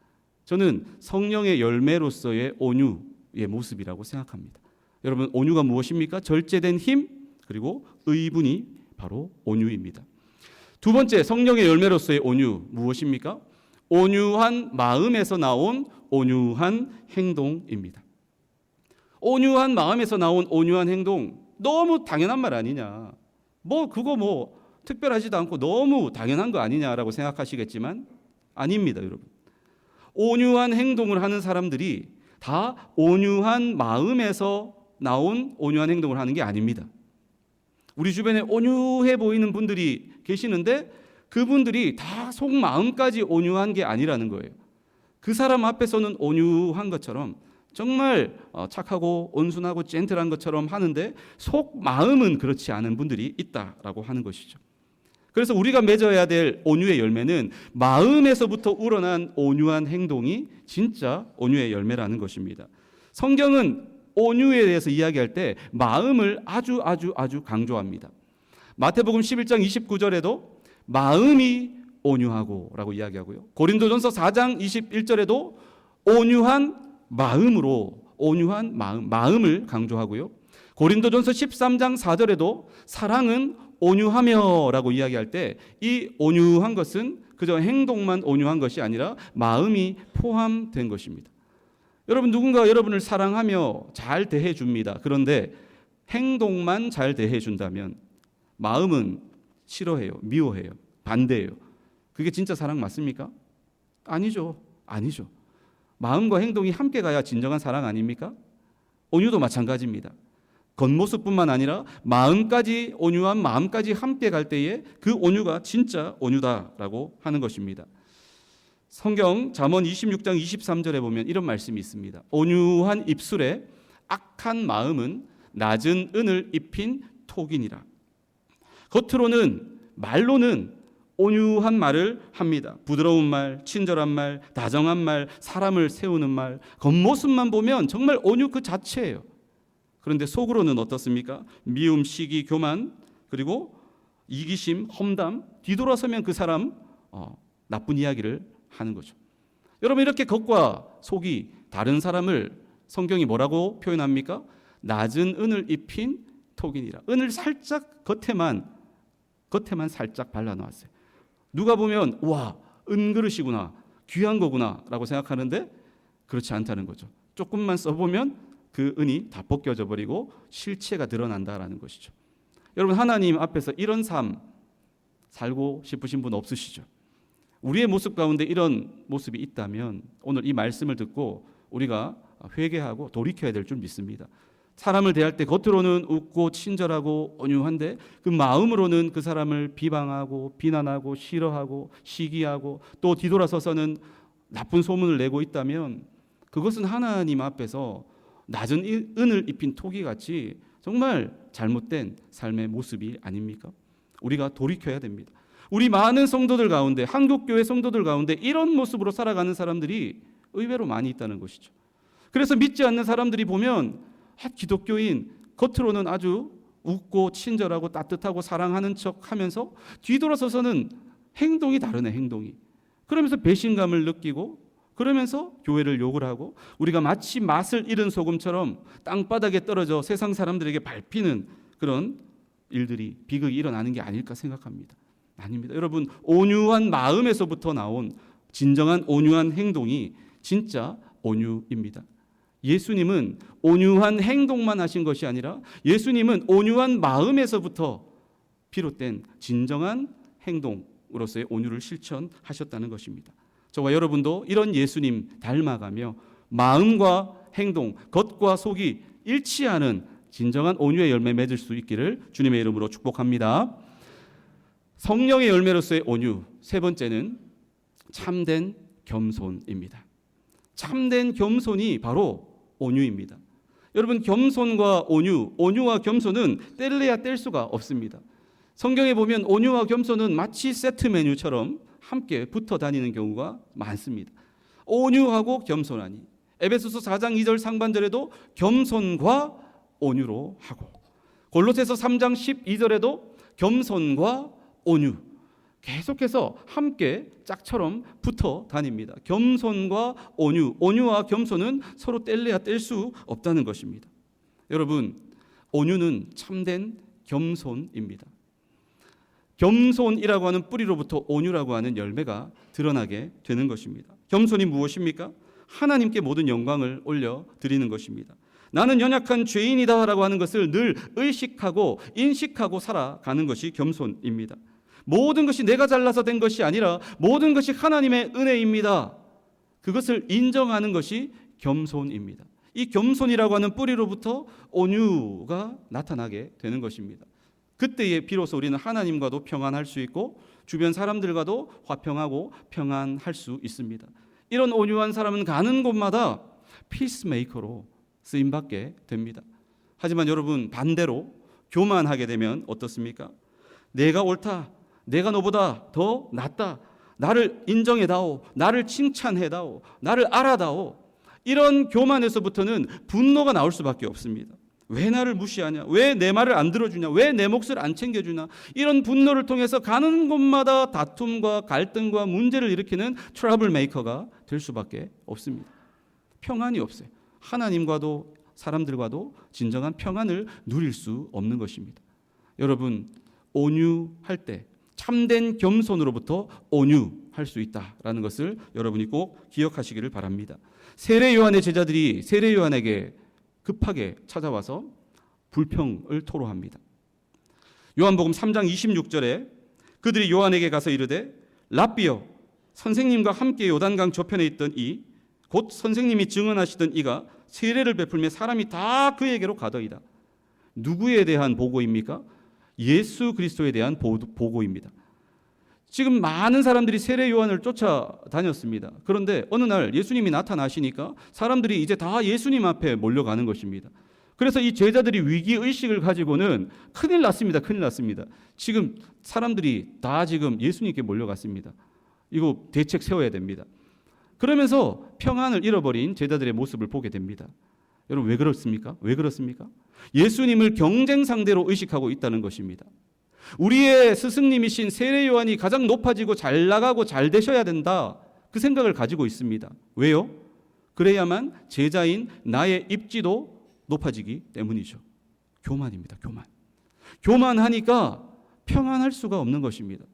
저는 성령의 열매로서의 온유의 모습이라고 생각합니다. 여러분, 온유가 무엇입니까? 절제된 힘, 그리고 의분이 바로 온유입니다. 두 번째, 성령의 열매로서의 온유 무엇입니까? 온유한 마음에서 나온 온유한 행동입니다. 온유한 마음에서 나온 온유한 행동, 너무 당연한 말 아니냐, 그거 특별하지도 않고 너무 당연한 거 아니냐라고 생각하시겠지만 아닙니다. 여러분, 온유한 행동을 하는 사람들이 다 온유한 마음에서 나온 온유한 행동을 하는 게 아닙니다. 우리 주변에 온유해 보이는 분들이 계시는데 그분들이 다 속마음까지 온유한 게 아니라는 거예요. 그 사람 앞에서는 온유한 것처럼, 정말 착하고 온순하고 젠틀한 것처럼 하는데 속마음은 그렇지 않은 분들이 있다라고 하는 것이죠. 그래서 우리가 맺어야 될 온유의 열매는 마음에서부터 우러난 온유한 행동이 진짜 온유의 열매라는 것입니다. 성경은 온유에 대해서 이야기할 때 마음을 아주 강조합니다. 마태복음 11장 29절에도 마음이 온유하고 라고 이야기하고요. 고린도전서 4장 21절에도 온유한 마음을 강조하고요. 고린도전서 13장 4절에도 사랑은 온유하며 라고 이야기할 때 이 온유한 것은 그저 행동만 온유한 것이 아니라 마음이 포함된 것입니다. 여러분, 누군가 여러분을 사랑하며 잘 대해줍니다. 그런데 행동만 잘 대해준다면 마음은 싫어해요, 미워해요, 반대해요. 그게 진짜 사랑 맞습니까? 아니죠. 마음과 행동이 함께 가야 진정한 사랑 아닙니까? 온유도 마찬가지입니다. 겉모습뿐만 아니라 마음까지, 온유한 마음까지 함께 갈 때에 그 온유가 진짜 온유다라고 하는 것입니다. 성경 잠언 26장 23절에 보면 이런 말씀이 있습니다. 온유한 입술에 악한 마음은 낮은 은을 입힌 톡이니라. 겉으로는, 말로는 온유한 말을 합니다. 부드러운 말, 친절한 말, 다정한 말, 사람을 세우는 말, 겉모습만 보면 정말 온유 그 자체예요. 그런데 속으로는 어떻습니까? 미움, 시기, 교만, 그리고 이기심, 험담, 뒤돌아서면 그 사람 나쁜 이야기를 하는 거죠. 여러분, 이렇게 겉과 속이 다른 사람을 성경이 뭐라고 표현합니까? 낮은 은을 입힌 톡이니라. 은을 살짝 겉에만 살짝 발라놓았어요. 누가 보면 와, 은그릇이구나, 귀한 거구나라고 생각하는데 그렇지 않다는 거죠. 조금만 써보면 그 은이 다 벗겨져 버리고 실체가 드러난다라는 것이죠. 여러분, 하나님 앞에서 이런 삶 살고 싶으신 분 없으시죠? 우리의 모습 가운데 이런 모습이 있다면 오늘 이 말씀을 듣고 우리가 회개하고 돌이켜야 될 줄 믿습니다. 사람을 대할 때 겉으로는 웃고 친절하고 온유한데 그 마음으로는 그 사람을 비방하고 비난하고 싫어하고 시기하고 또 뒤돌아서서는 나쁜 소문을 내고 있다면 그것은 하나님 앞에서 낮은 은을 입힌 토기같이 정말 잘못된 삶의 모습이 아닙니까? 우리가 돌이켜야 됩니다. 우리 많은 성도들 가운데, 한국교회 성도들 가운데 이런 모습으로 살아가는 사람들이 의외로 많이 있다는 것이죠. 그래서 믿지 않는 사람들이 보면 기독교인 겉으로는 아주 웃고 친절하고 따뜻하고 사랑하는 척하면서 뒤돌아서서는 행동이 다르네, 행동이. 그러면서 배신감을 느끼고 그러면서 교회를 욕을 하고 우리가 마치 맛을 잃은 소금처럼 땅바닥에 떨어져 세상 사람들에게 밟히는 그런 일들이 비극이 일어나는 게 아닐까 생각합니다. 아닙니다. 여러분, 온유한 마음에서부터 나온 진정한 온유한 행동이 진짜 온유입니다. 예수님은 온유한 행동만 하신 것이 아니라 예수님은 온유한 마음에서부터 비롯된 진정한 행동으로서의 온유를 실천하셨다는 것입니다. 저와 여러분도 이런 예수님 닮아가며 마음과 행동, 겉과 속이 일치하는 진정한 온유의 열매 맺을 수 있기를 주님의 이름으로 축복합니다. 성령의 열매로서의 온유, 세 번째는 참된 겸손입니다. 참된 겸손이 바로 온유입니다. 여러분, 겸손과 온유, 온유와 겸손은 뗄래야 뗄 수가 없습니다. 성경에 보면 온유와 겸손은 마치 세트 메뉴처럼 함께 붙어 다니는 경우가 많습니다. 온유하고 겸손하니 에베소서 4장 2절 상반절에도 겸손과 온유로 하고 골로새서 3장 12절에도 겸손과 온유 계속해서 함께 짝처럼 붙어 다닙니다. 겸손과 온유, 온유와 겸손은 서로 뗄래야 뗄 수 없다는 것입니다. 여러분, 온유는 참된 겸손입니다. 겸손이라고 하는 뿌리로부터 온유라고 하는 열매가 드러나게 되는 것입니다. 겸손이 무엇입니까? 하나님께 모든 영광을 올려드리는 것입니다. 나는 연약한 죄인이다 라고 하는 것을 늘 의식하고 인식하고 살아가는 것이 겸손입니다. 모든 것이 내가 잘나서 된 것이 아니라 모든 것이 하나님의 은혜입니다. 그것을 인정하는 것이 겸손입니다. 이 겸손이라고 하는 뿌리로부터 온유가 나타나게 되는 것입니다. 그때에 비로소 우리는 하나님과도 평안할 수 있고 주변 사람들과도 화평하고 평안할 수 있습니다. 이런 온유한 사람은 가는 곳마다 피스메이커로 쓰임받게 됩니다. 하지만 여러분, 반대로 교만하게 되면 어떻습니까? 내가 옳다, 내가 너보다 더 낫다, 나를 인정해다오, 나를 칭찬해다오, 나를 알아다오. 이런 교만에서부터는 분노가 나올 수밖에 없습니다. 왜 나를 무시하냐? 왜 내 말을 안 들어주냐? 왜 내 몫을 안 챙겨주냐? 이런 분노를 통해서 가는 곳마다 다툼과 갈등과 문제를 일으키는 트러블 메이커가 될 수밖에 없습니다. 평안이 없어요. 하나님과도 사람들과도 진정한 평안을 누릴 수 없는 것입니다. 여러분, 온유할 때 참된 겸손으로부터 온유할 수 있다라는 것을 여러분이 꼭 기억하시기를 바랍니다. 세례 요한의 제자들이 세례 요한에게 급하게 찾아와서 불평을 토로합니다. 요한복음 3장 26절에 그들이 요한에게 가서 이르되 랍비여, 선생님과 함께 요단강 저편에 있던 이 곧 선생님이 증언하시던 이가 세례를 베풀며 사람이 다 그에게로 가더이다. 누구에 대한 보고입니까? 예수 그리스도에 대한 보고입니다. 지금 많은 사람들이 세례 요한을 쫓아다녔습니다. 그런데 어느 날 예수님이 나타나시니까 사람들이 이제 다 예수님 앞에 몰려가는 것입니다. 그래서 이 제자들이 위기의식을 가지고는 큰일 났습니다. 큰일 났습니다. 지금 사람들이 다 지금 예수님께 몰려갔습니다. 이거 대책 세워야 됩니다. 그러면서 평안을 잃어버린 제자들의 모습을 보게 됩니다. 여러분, 왜 그렇습니까? 왜 그렇습니까? 예수님을 경쟁 상대로 의식하고 있다는 것입니다. 우리의 스승님이신 세례 요한이 가장 높아지고 잘 나가고 잘 되셔야 된다, 그 생각을 가지고 있습니다. 왜요? 그래야만 제자인 나의 입지도 높아지기 때문이죠. 교만입니다. 교만하니까 평안할 수가 없는 것입니다.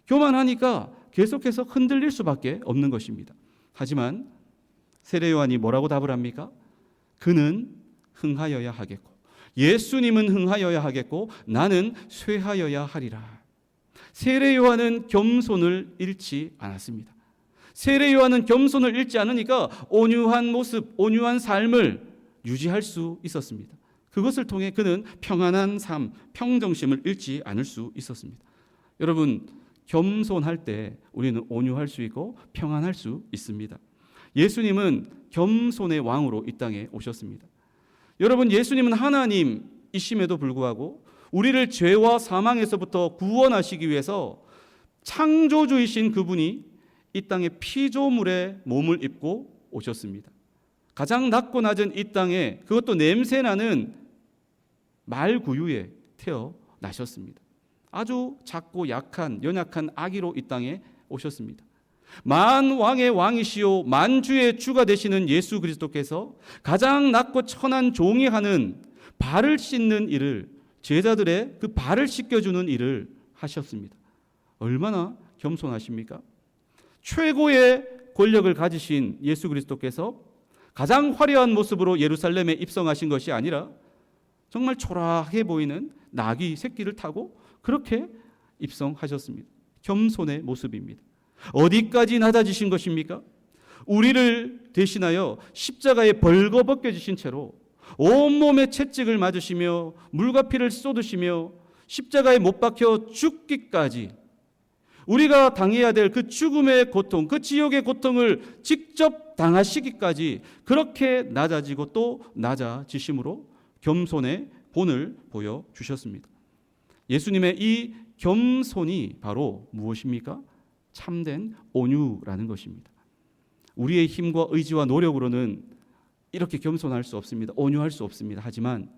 교만하니까 계속해서 흔들릴 수밖에 없는 것입니다. 하지만 세례 요한이 뭐라고 답을 합니까? 그는 흥하여야 하겠고 예수님은 흥하여야 하겠고 나는 쇠하여야 하리라. 세례 요한은 겸손을 잃지 않았습니다. 세례 요한은 겸손을 잃지 않으니까 온유한 모습, 온유한 삶을 유지할 수 있었습니다. 그것을 통해 그는 평안한 삶, 평정심을 잃지 않을 수 있었습니다. 여러분, 겸손할 때 우리는 온유할 수 있고 평안할 수 있습니다. 예수님은 겸손의 왕으로 이 땅에 오셨습니다. 여러분, 예수님은 하나님이심에도 불구하고 우리를 죄와 사망에서부터 구원하시기 위해서 창조주이신 그분이 이 땅에 피조물의 몸을 입고 오셨습니다. 가장 낮고 낮은 이 땅에, 그것도 냄새나는 말구유에 태어나셨습니다. 아주 작고 약한 연약한 아기로 이 땅에 오셨습니다. 만왕의 왕이시요 만주의 주가 되시는 예수 그리스도께서 가장 낮고 천한 종이 하는 발을 씻는 일을, 제자들의 그 발을 씻겨주는 일을 하셨습니다. 얼마나 겸손하십니까? 최고의 권력을 가지신 예수 그리스도께서 가장 화려한 모습으로 예루살렘에 입성하신 것이 아니라 정말 초라해 보이는 나귀 새끼를 타고 그렇게 입성하셨습니다. 겸손의 모습입니다. 어디까지 낮아지신 것입니까? 우리를 대신하여 십자가에 벌거벗겨지신 채로 온몸에 채찍을 맞으시며 물과 피를 쏟으시며 십자가에 못 박혀 죽기까지 우리가 당해야 될 그 죽음의 고통, 그 지옥의 고통을 직접 당하시기까지 그렇게 낮아지고 또 낮아지심으로 겸손의 본을 보여주셨습니다. 예수님의 이 겸손이 바로 무엇입니까? 참된 온유라는 것입니다. 우리의 힘과 의지와 노력으로는 이렇게 겸손할 수 없습니다. 온유할 수 없습니다. 하지만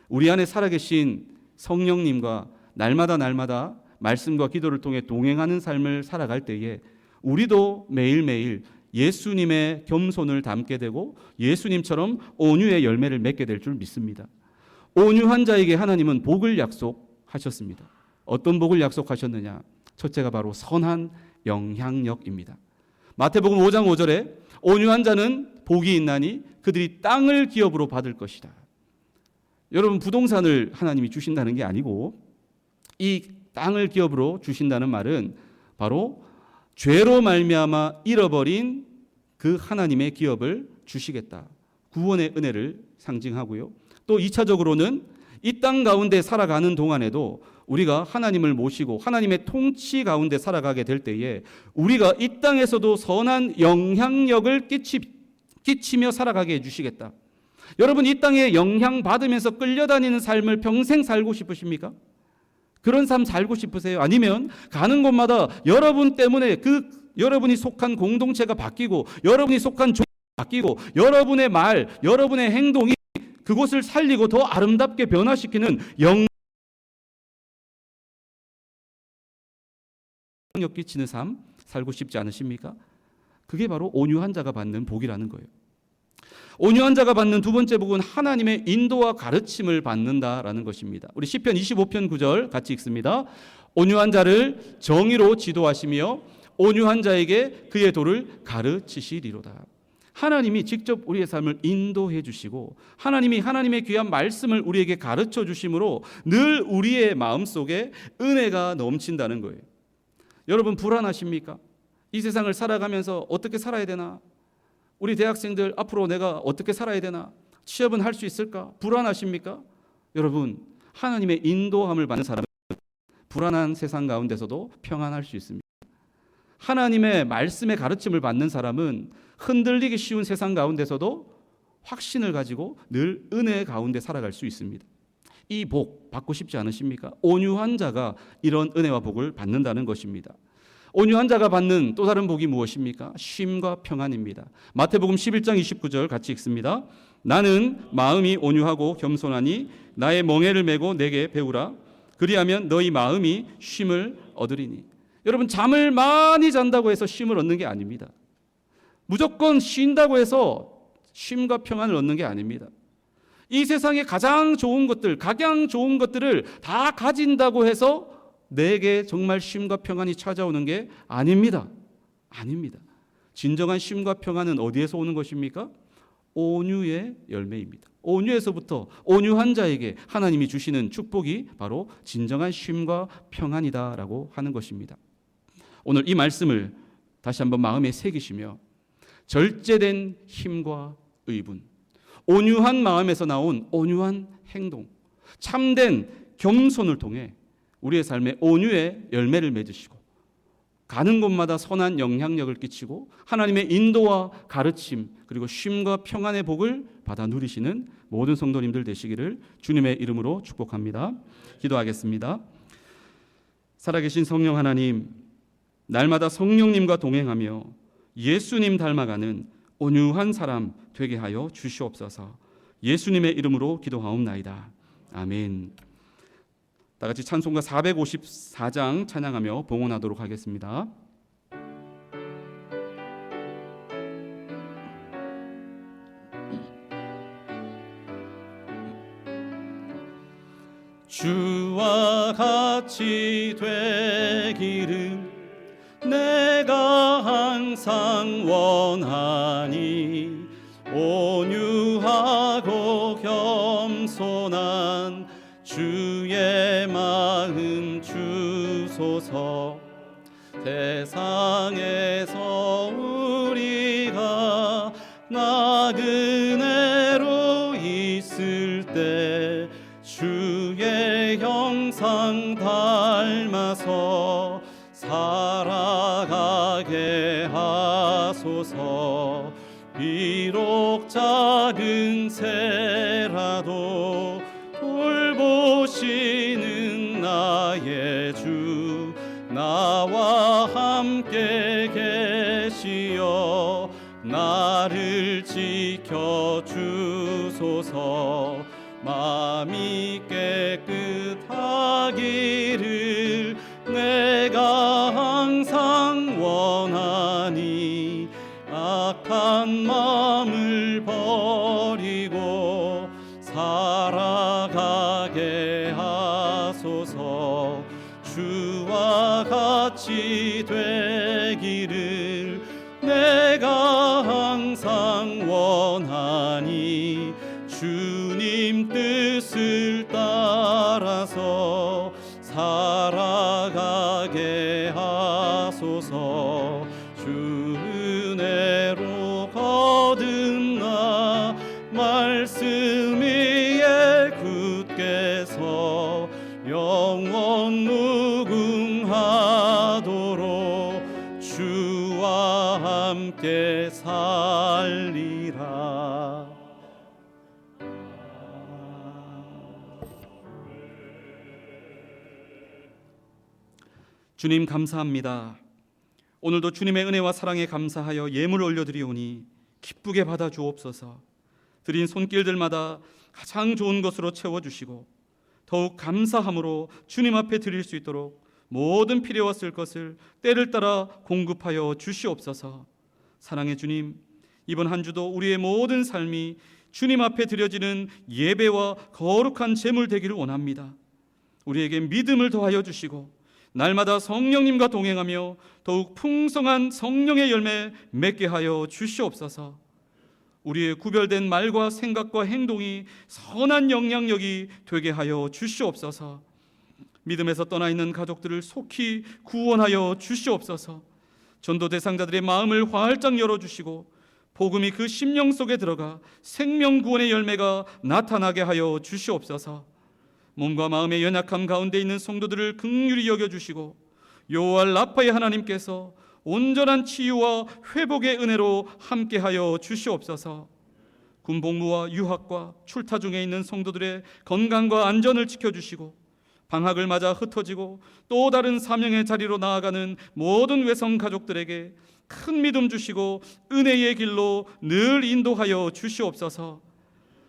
우리 안에 살아계신 성령님과 날마다 말씀과 기도를 통해 동행하는 삶을 살아갈 때에 우리도 매일매일 예수님의 겸손을 담게 되고 예수님처럼 온유의 열매를 맺게 될 줄 믿습니다. 온유한 자에게 하나님은 복을 약속하셨습니다. 어떤 복을 약속하셨느냐? 첫째가 바로 선한 영향력입니다. 마태복음 5장 5절에 온유한 자는 복이 있나니 그들이 땅을 기업으로 받을 것이다. 여러분, 부동산을 하나님이 주신다는 게 아니고 이 땅을 기업으로 주신다는 말은 바로 죄로 말미암아 잃어버린 그 하나님의 기업을 주시겠다. 구원의 은혜를 상징하고요. 또 2차적으로는 이 땅 가운데 살아가는 동안에도 우리가 하나님을 모시고 하나님의 통치 가운데 살아가게 될 때에 우리가 이 땅에서도 선한 영향력을 끼치며 살아가게 해주시겠다. 여러분, 이 땅에 영향받으면서 끌려다니는 삶을 평생 살고 싶으십니까? 그런 삶 살고 싶으세요? 아니면 가는 곳마다 여러분 때문에 여러분이 속한 공동체가 바뀌고 여러분이 속한 종이 바뀌고 여러분의 말, 여러분의 행동이 그곳을 살리고 더 아름답게 변화시키는 영향력 끼치는 삶 살고 싶지 않으십니까? 그게 바로 온유한 자가 받는 복이라는 거예요. 온유한 자가 받는 두 번째 복은 하나님의 인도와 가르침을 받는다라는 것입니다. 우리 시편 25편 9절 같이 읽습니다. 온유한 자를 정의로 지도하시며 온유한 자에게 그의 도를 가르치시리로다. 하나님이 직접 우리의 삶을 인도해 주시고 하나님이 하나님의 귀한 말씀을 우리에게 가르쳐 주심으로 늘 우리의 마음속에 은혜가 넘친다는 거예요. 여러분, 불안하십니까? 이 세상을 살아가면서 어떻게 살아야 되나? 우리 대학생들 앞으로 내가 어떻게 살아야 되나? 취업은 할 수 있을까? 불안하십니까? 여러분, 하나님의 인도함을 받는 사람은 불안한 세상 가운데서도 평안할 수 있습니다. 하나님의 말씀의 가르침을 받는 사람은 흔들리기 쉬운 세상 가운데서도 확신을 가지고 늘 은혜 가운데 살아갈 수 있습니다. 이 복 받고 싶지 않으십니까? 온유한 자가 이런 은혜와 복을 받는다는 것입니다. 온유한 자가 받는 또 다른 복이 무엇입니까? 쉼과 평안입니다. 마태복음 11장 29절 같이 읽습니다. 나는 마음이 온유하고 겸손하니 나의 멍에를 메고 내게 배우라. 그리하면 너희 마음이 쉼을 얻으리니. 여러분, 잠을 많이 잔다고 해서 쉼을 얻는 게 아닙니다. 무조건 쉰다고 해서 쉼과 평안을 얻는 게 아닙니다. 이 세상에 가장 좋은 것들, 각양 좋은 것들을 다 가진다고 해서 내게 정말 쉼과 평안이 찾아오는 게 아닙니다. 아닙니다. 진정한 쉼과 평안은 어디에서 오는 것입니까? 온유의 열매입니다. 온유에서부터 온유한 자에게 하나님이 주시는 축복이 바로 진정한 쉼과 평안이다라고 하는 것입니다. 오늘 이 말씀을 다시 한번 마음에 새기시며 절제된 힘과 의분, 온유한 마음에서 나온 온유한 행동, 참된 겸손을 통해 우리의 삶에 온유의 열매를 맺으시고 가는 곳마다 선한 영향력을 끼치고 하나님의 인도와 가르침 그리고 쉼과 평안의 복을 받아 누리시는 모든 성도님들 되시기를 주님의 이름으로 축복합니다. 기도하겠습니다. 살아계신 성령 하나님, 날마다 성령님과 동행하며 예수님 닮아가는 온유한 사람 되게 하여 주시옵소서. 예수님의 이름으로 기도하옵나이다. 아멘. 다 같이 찬송가 454장 찬양하며 봉헌하도록 하겠습니다. 주와 같이 되기를 내가 항상 원하니 온유하고 겸손한 주의 마음 주소서. 세상에서 우리가 나그네로 있을 때 주의 형상 닮아서 살아가게 하소서. 비록 작은 새라도 돌보시는 나의 주 나와 함께 계시어 나를 지켜주소서. 마음이 깨끗하기를 내가 항상 원하니 악한 마음을 버리고 살아가게 하소서. 주와 같이 되기를 내가 항상 원하니 주님 뜻을 따라서 살아가게 하소서. 주 은혜로 거듭나 말씀 위에 굳게 서 영원 무궁하도록 주와 함께 살리라. 주님 감사합니다. 오늘도 주님의 은혜와 사랑에 감사하여 예물 올려드리오니 기쁘게 받아 주옵소서. 드린 손길들마다 가장 좋은 것으로 채워주시고 더욱 감사함으로 주님 앞에 드릴 수 있도록 모든 필요와 쓸 것을 때를 따라 공급하여 주시옵소서. 사랑의 주님, 이번 한 주도 우리의 모든 삶이 주님 앞에 드려지는 예배와 거룩한 제물 되기를 원합니다. 우리에게 믿음을 더하여 주시고 날마다 성령님과 동행하며 더욱 풍성한 성령의 열매 맺게 하여 주시옵소서. 우리의 구별된 말과 생각과 행동이 선한 영향력이 되게 하여 주시옵소서. 믿음에서 떠나 있는 가족들을 속히 구원하여 주시옵소서. 전도 대상자들의 마음을 활짝 열어주시고 복음이 그 심령 속에 들어가 생명 구원의 열매가 나타나게 하여 주시옵소서. 몸과 마음의 연약함 가운데 있는 성도들을 긍휼히 여겨주시고 여호와 라파의 하나님께서 온전한 치유와 회복의 은혜로 함께하여 주시옵소서. 군복무와 유학과 출타 중에 있는 성도들의 건강과 안전을 지켜주시고 방학을 맞아 흩어지고 또 다른 사명의 자리로 나아가는 모든 외성 가족들에게 큰 믿음 주시고 은혜의 길로 늘 인도하여 주시옵소서.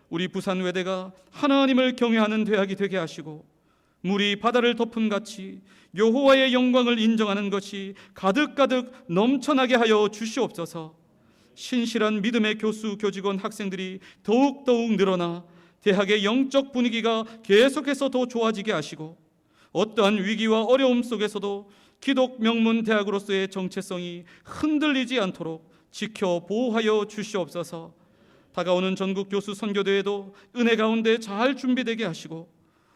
우리 부산외대가 하나님을 경외하는 대학이 되게 하시고 물이 바다를 덮은 같이 여호와의 영광을 인정하는 것이 가득가득 넘쳐나게 하여 주시옵소서. 신실한 믿음의 교수, 교직원, 학생들이 더욱 늘어나 대학의 영적 분위기가 계속해서 더 좋아지게 하시고 어떠한 위기와 어려움 속에서도 기독 명문 대학으로서의 정체성이 흔들리지 않도록 지켜 보호하여 주시옵소서. 다가오는 전국 교수 선교대회도 은혜 가운데 잘 준비되게 하시고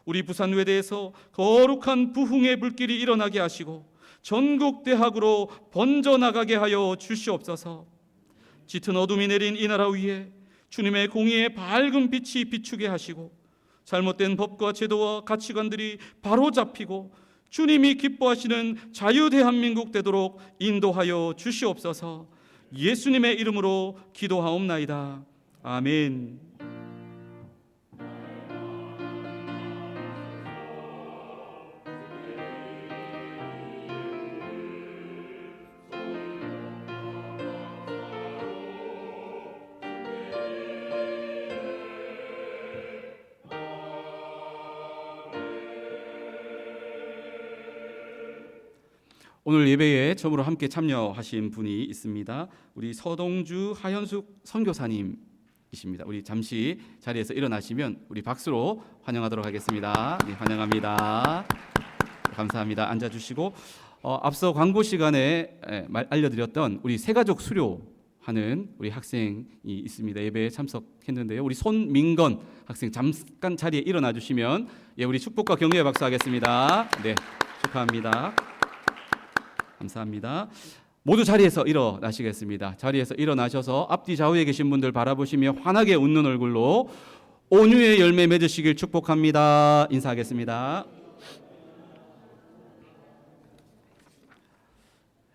우리 부산외대에서 거룩한 부흥의 불길이 일어나게 하시고 전국 대학으로 번져나가게 하여 주시옵소서. 짙은 어둠이 내린 이 나라 위에 주님의 공의의 밝은 빛이 비추게 하시고 잘못된 법과 제도와 가치관들이 바로잡히고 주님이 기뻐하시는 자유 대한민국 되도록 인도하여 주시옵소서. 예수님의 이름으로 기도하옵나이다. 아멘. 오늘 예배에 처음으로 함께 참여하신 분이 있습니다. 우리 서동주 하현숙 선교사님이십니다. 우리 잠시 자리에서 일어나시면 우리 박수로 환영하도록 하겠습니다. 네, 환영합니다. 감사합니다. 앉아주시고 앞서 광고 시간에 알려드렸던 우리 새가족 수료하는 우리 학생이 있습니다. 예배에 참석했는데요. 우리 손민건 학생 잠깐 자리에 일어나 주시면 우리 축복과 격려의 박수 하겠습니다. 네, 축하합니다. 감사합니다. 모두 자리에서 일어나시겠습니다. 자리에서 일어나셔서 앞뒤 좌우에 계신 분들 바라보시며 환하게 웃는 얼굴로 온유의 열매 맺으시길 축복합니다. 인사하겠습니다.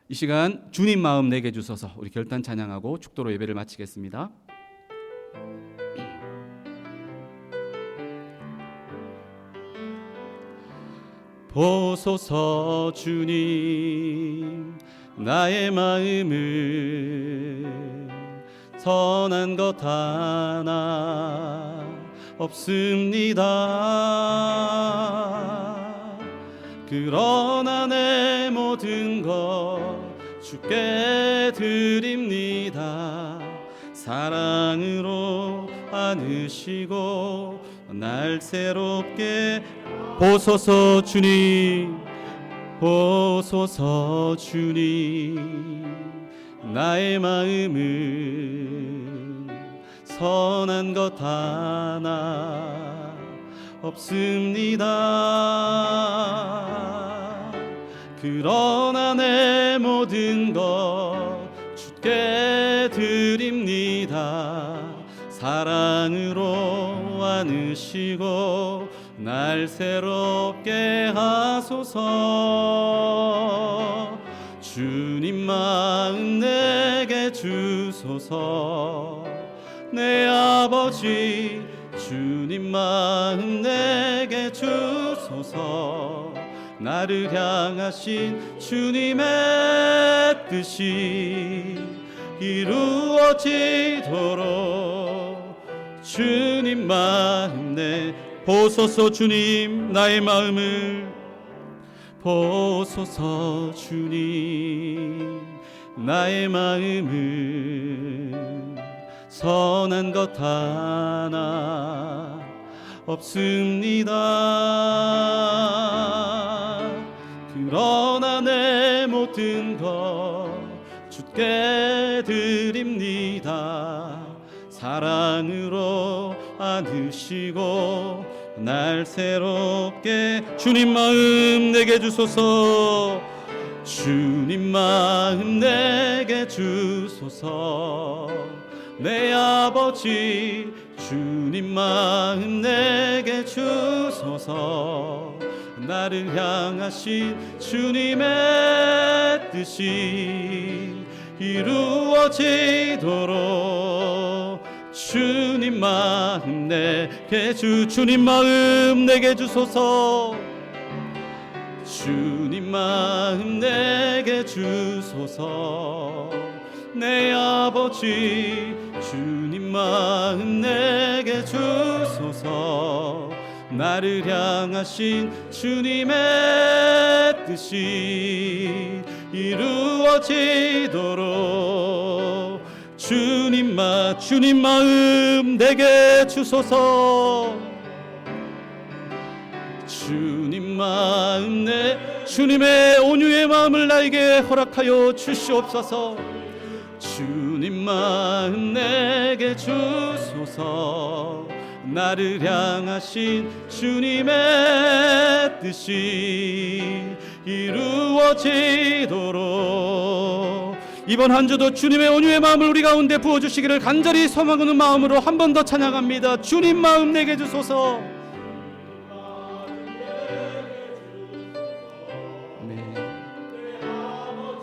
이 시간 주님 마음 내게 주소서 우리 결단 찬양하고 축도로 예배를 마치겠습니다. 보소서 주님 나의 마음을 선한 것 하나 없습니다. 그러나 내 모든 것 주께 드립니다. 사랑으로 안으시고 날 새롭게 보소서 주님, 보소서 주님 나의 마음을 선한 것 하나 없습니다. 그러나 내 모든 것 주께 드립니다. 사랑으로 안으시고 날 새롭게 하소서. 주님 마음 내게 주소서. 내 아버지 주님 마음 내게 주소서. 나를 향하신 주님의 뜻이 이루어지도록 주님 마음 내 보소서. 주님 나의 마음을 보소서. 주님 나의 마음을 선한 것 하나 없습니다. 그러나 내 모든 것 주께 드립니다. 사랑으로 안으시고 날 새롭게 주님 마음 내게 주소서. 주님 마음 내게 주소서. 내 아버지 주님 마음 내게 주소서. 나를 향하신 주님의 뜻이 이루어지도록 주님 마음 내게 주님 마음 내게 주소서. 주님 마음 내게 주소서. 내 아버지 주님 마음 내게 주소서. 나를 향하신 주님의 뜻이 이루어지도록 주님 마음 내게 주소서. 주님 마음 내 주님의 온유의 마음을 나에게 허락하여 주시옵소서. 주님 마음 내게 주소서. 나를 향하신 주님의 뜻이 이루어지도록 이번 한 주도 주님의 온유의 마음을 우리 가운데 부어주시기를 간절히 소망하는 마음으로 한 번 더 찬양합니다. 주님 마음 내게 주소서.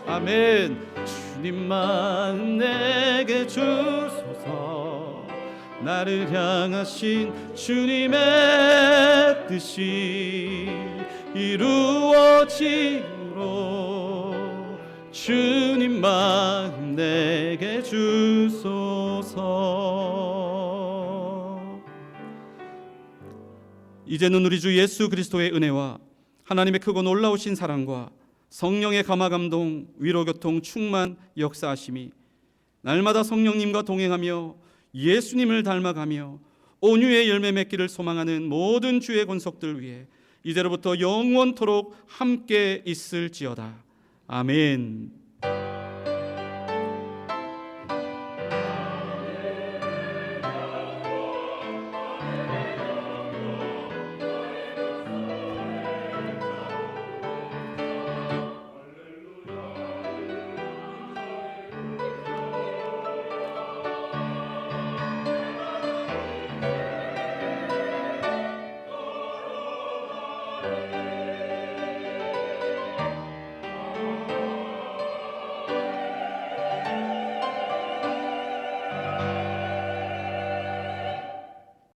아멘. 주님 마음 내게 주소서. 나를 향하신 주님의 뜻이 이루어지도록 주님 마음 내게 주소서. 이제는 우리 주 예수 그리스도의 은혜와 하나님의 크고 놀라우신 사랑과 성령의 감화감동, 위로교통, 충만, 역사하심이 날마다 성령님과 동행하며 예수님을 닮아가며 온유의 열매 맺기를 소망하는 모든 주의 권속들 위해 이제로부터 영원토록 함께 있을지어다. 아멘.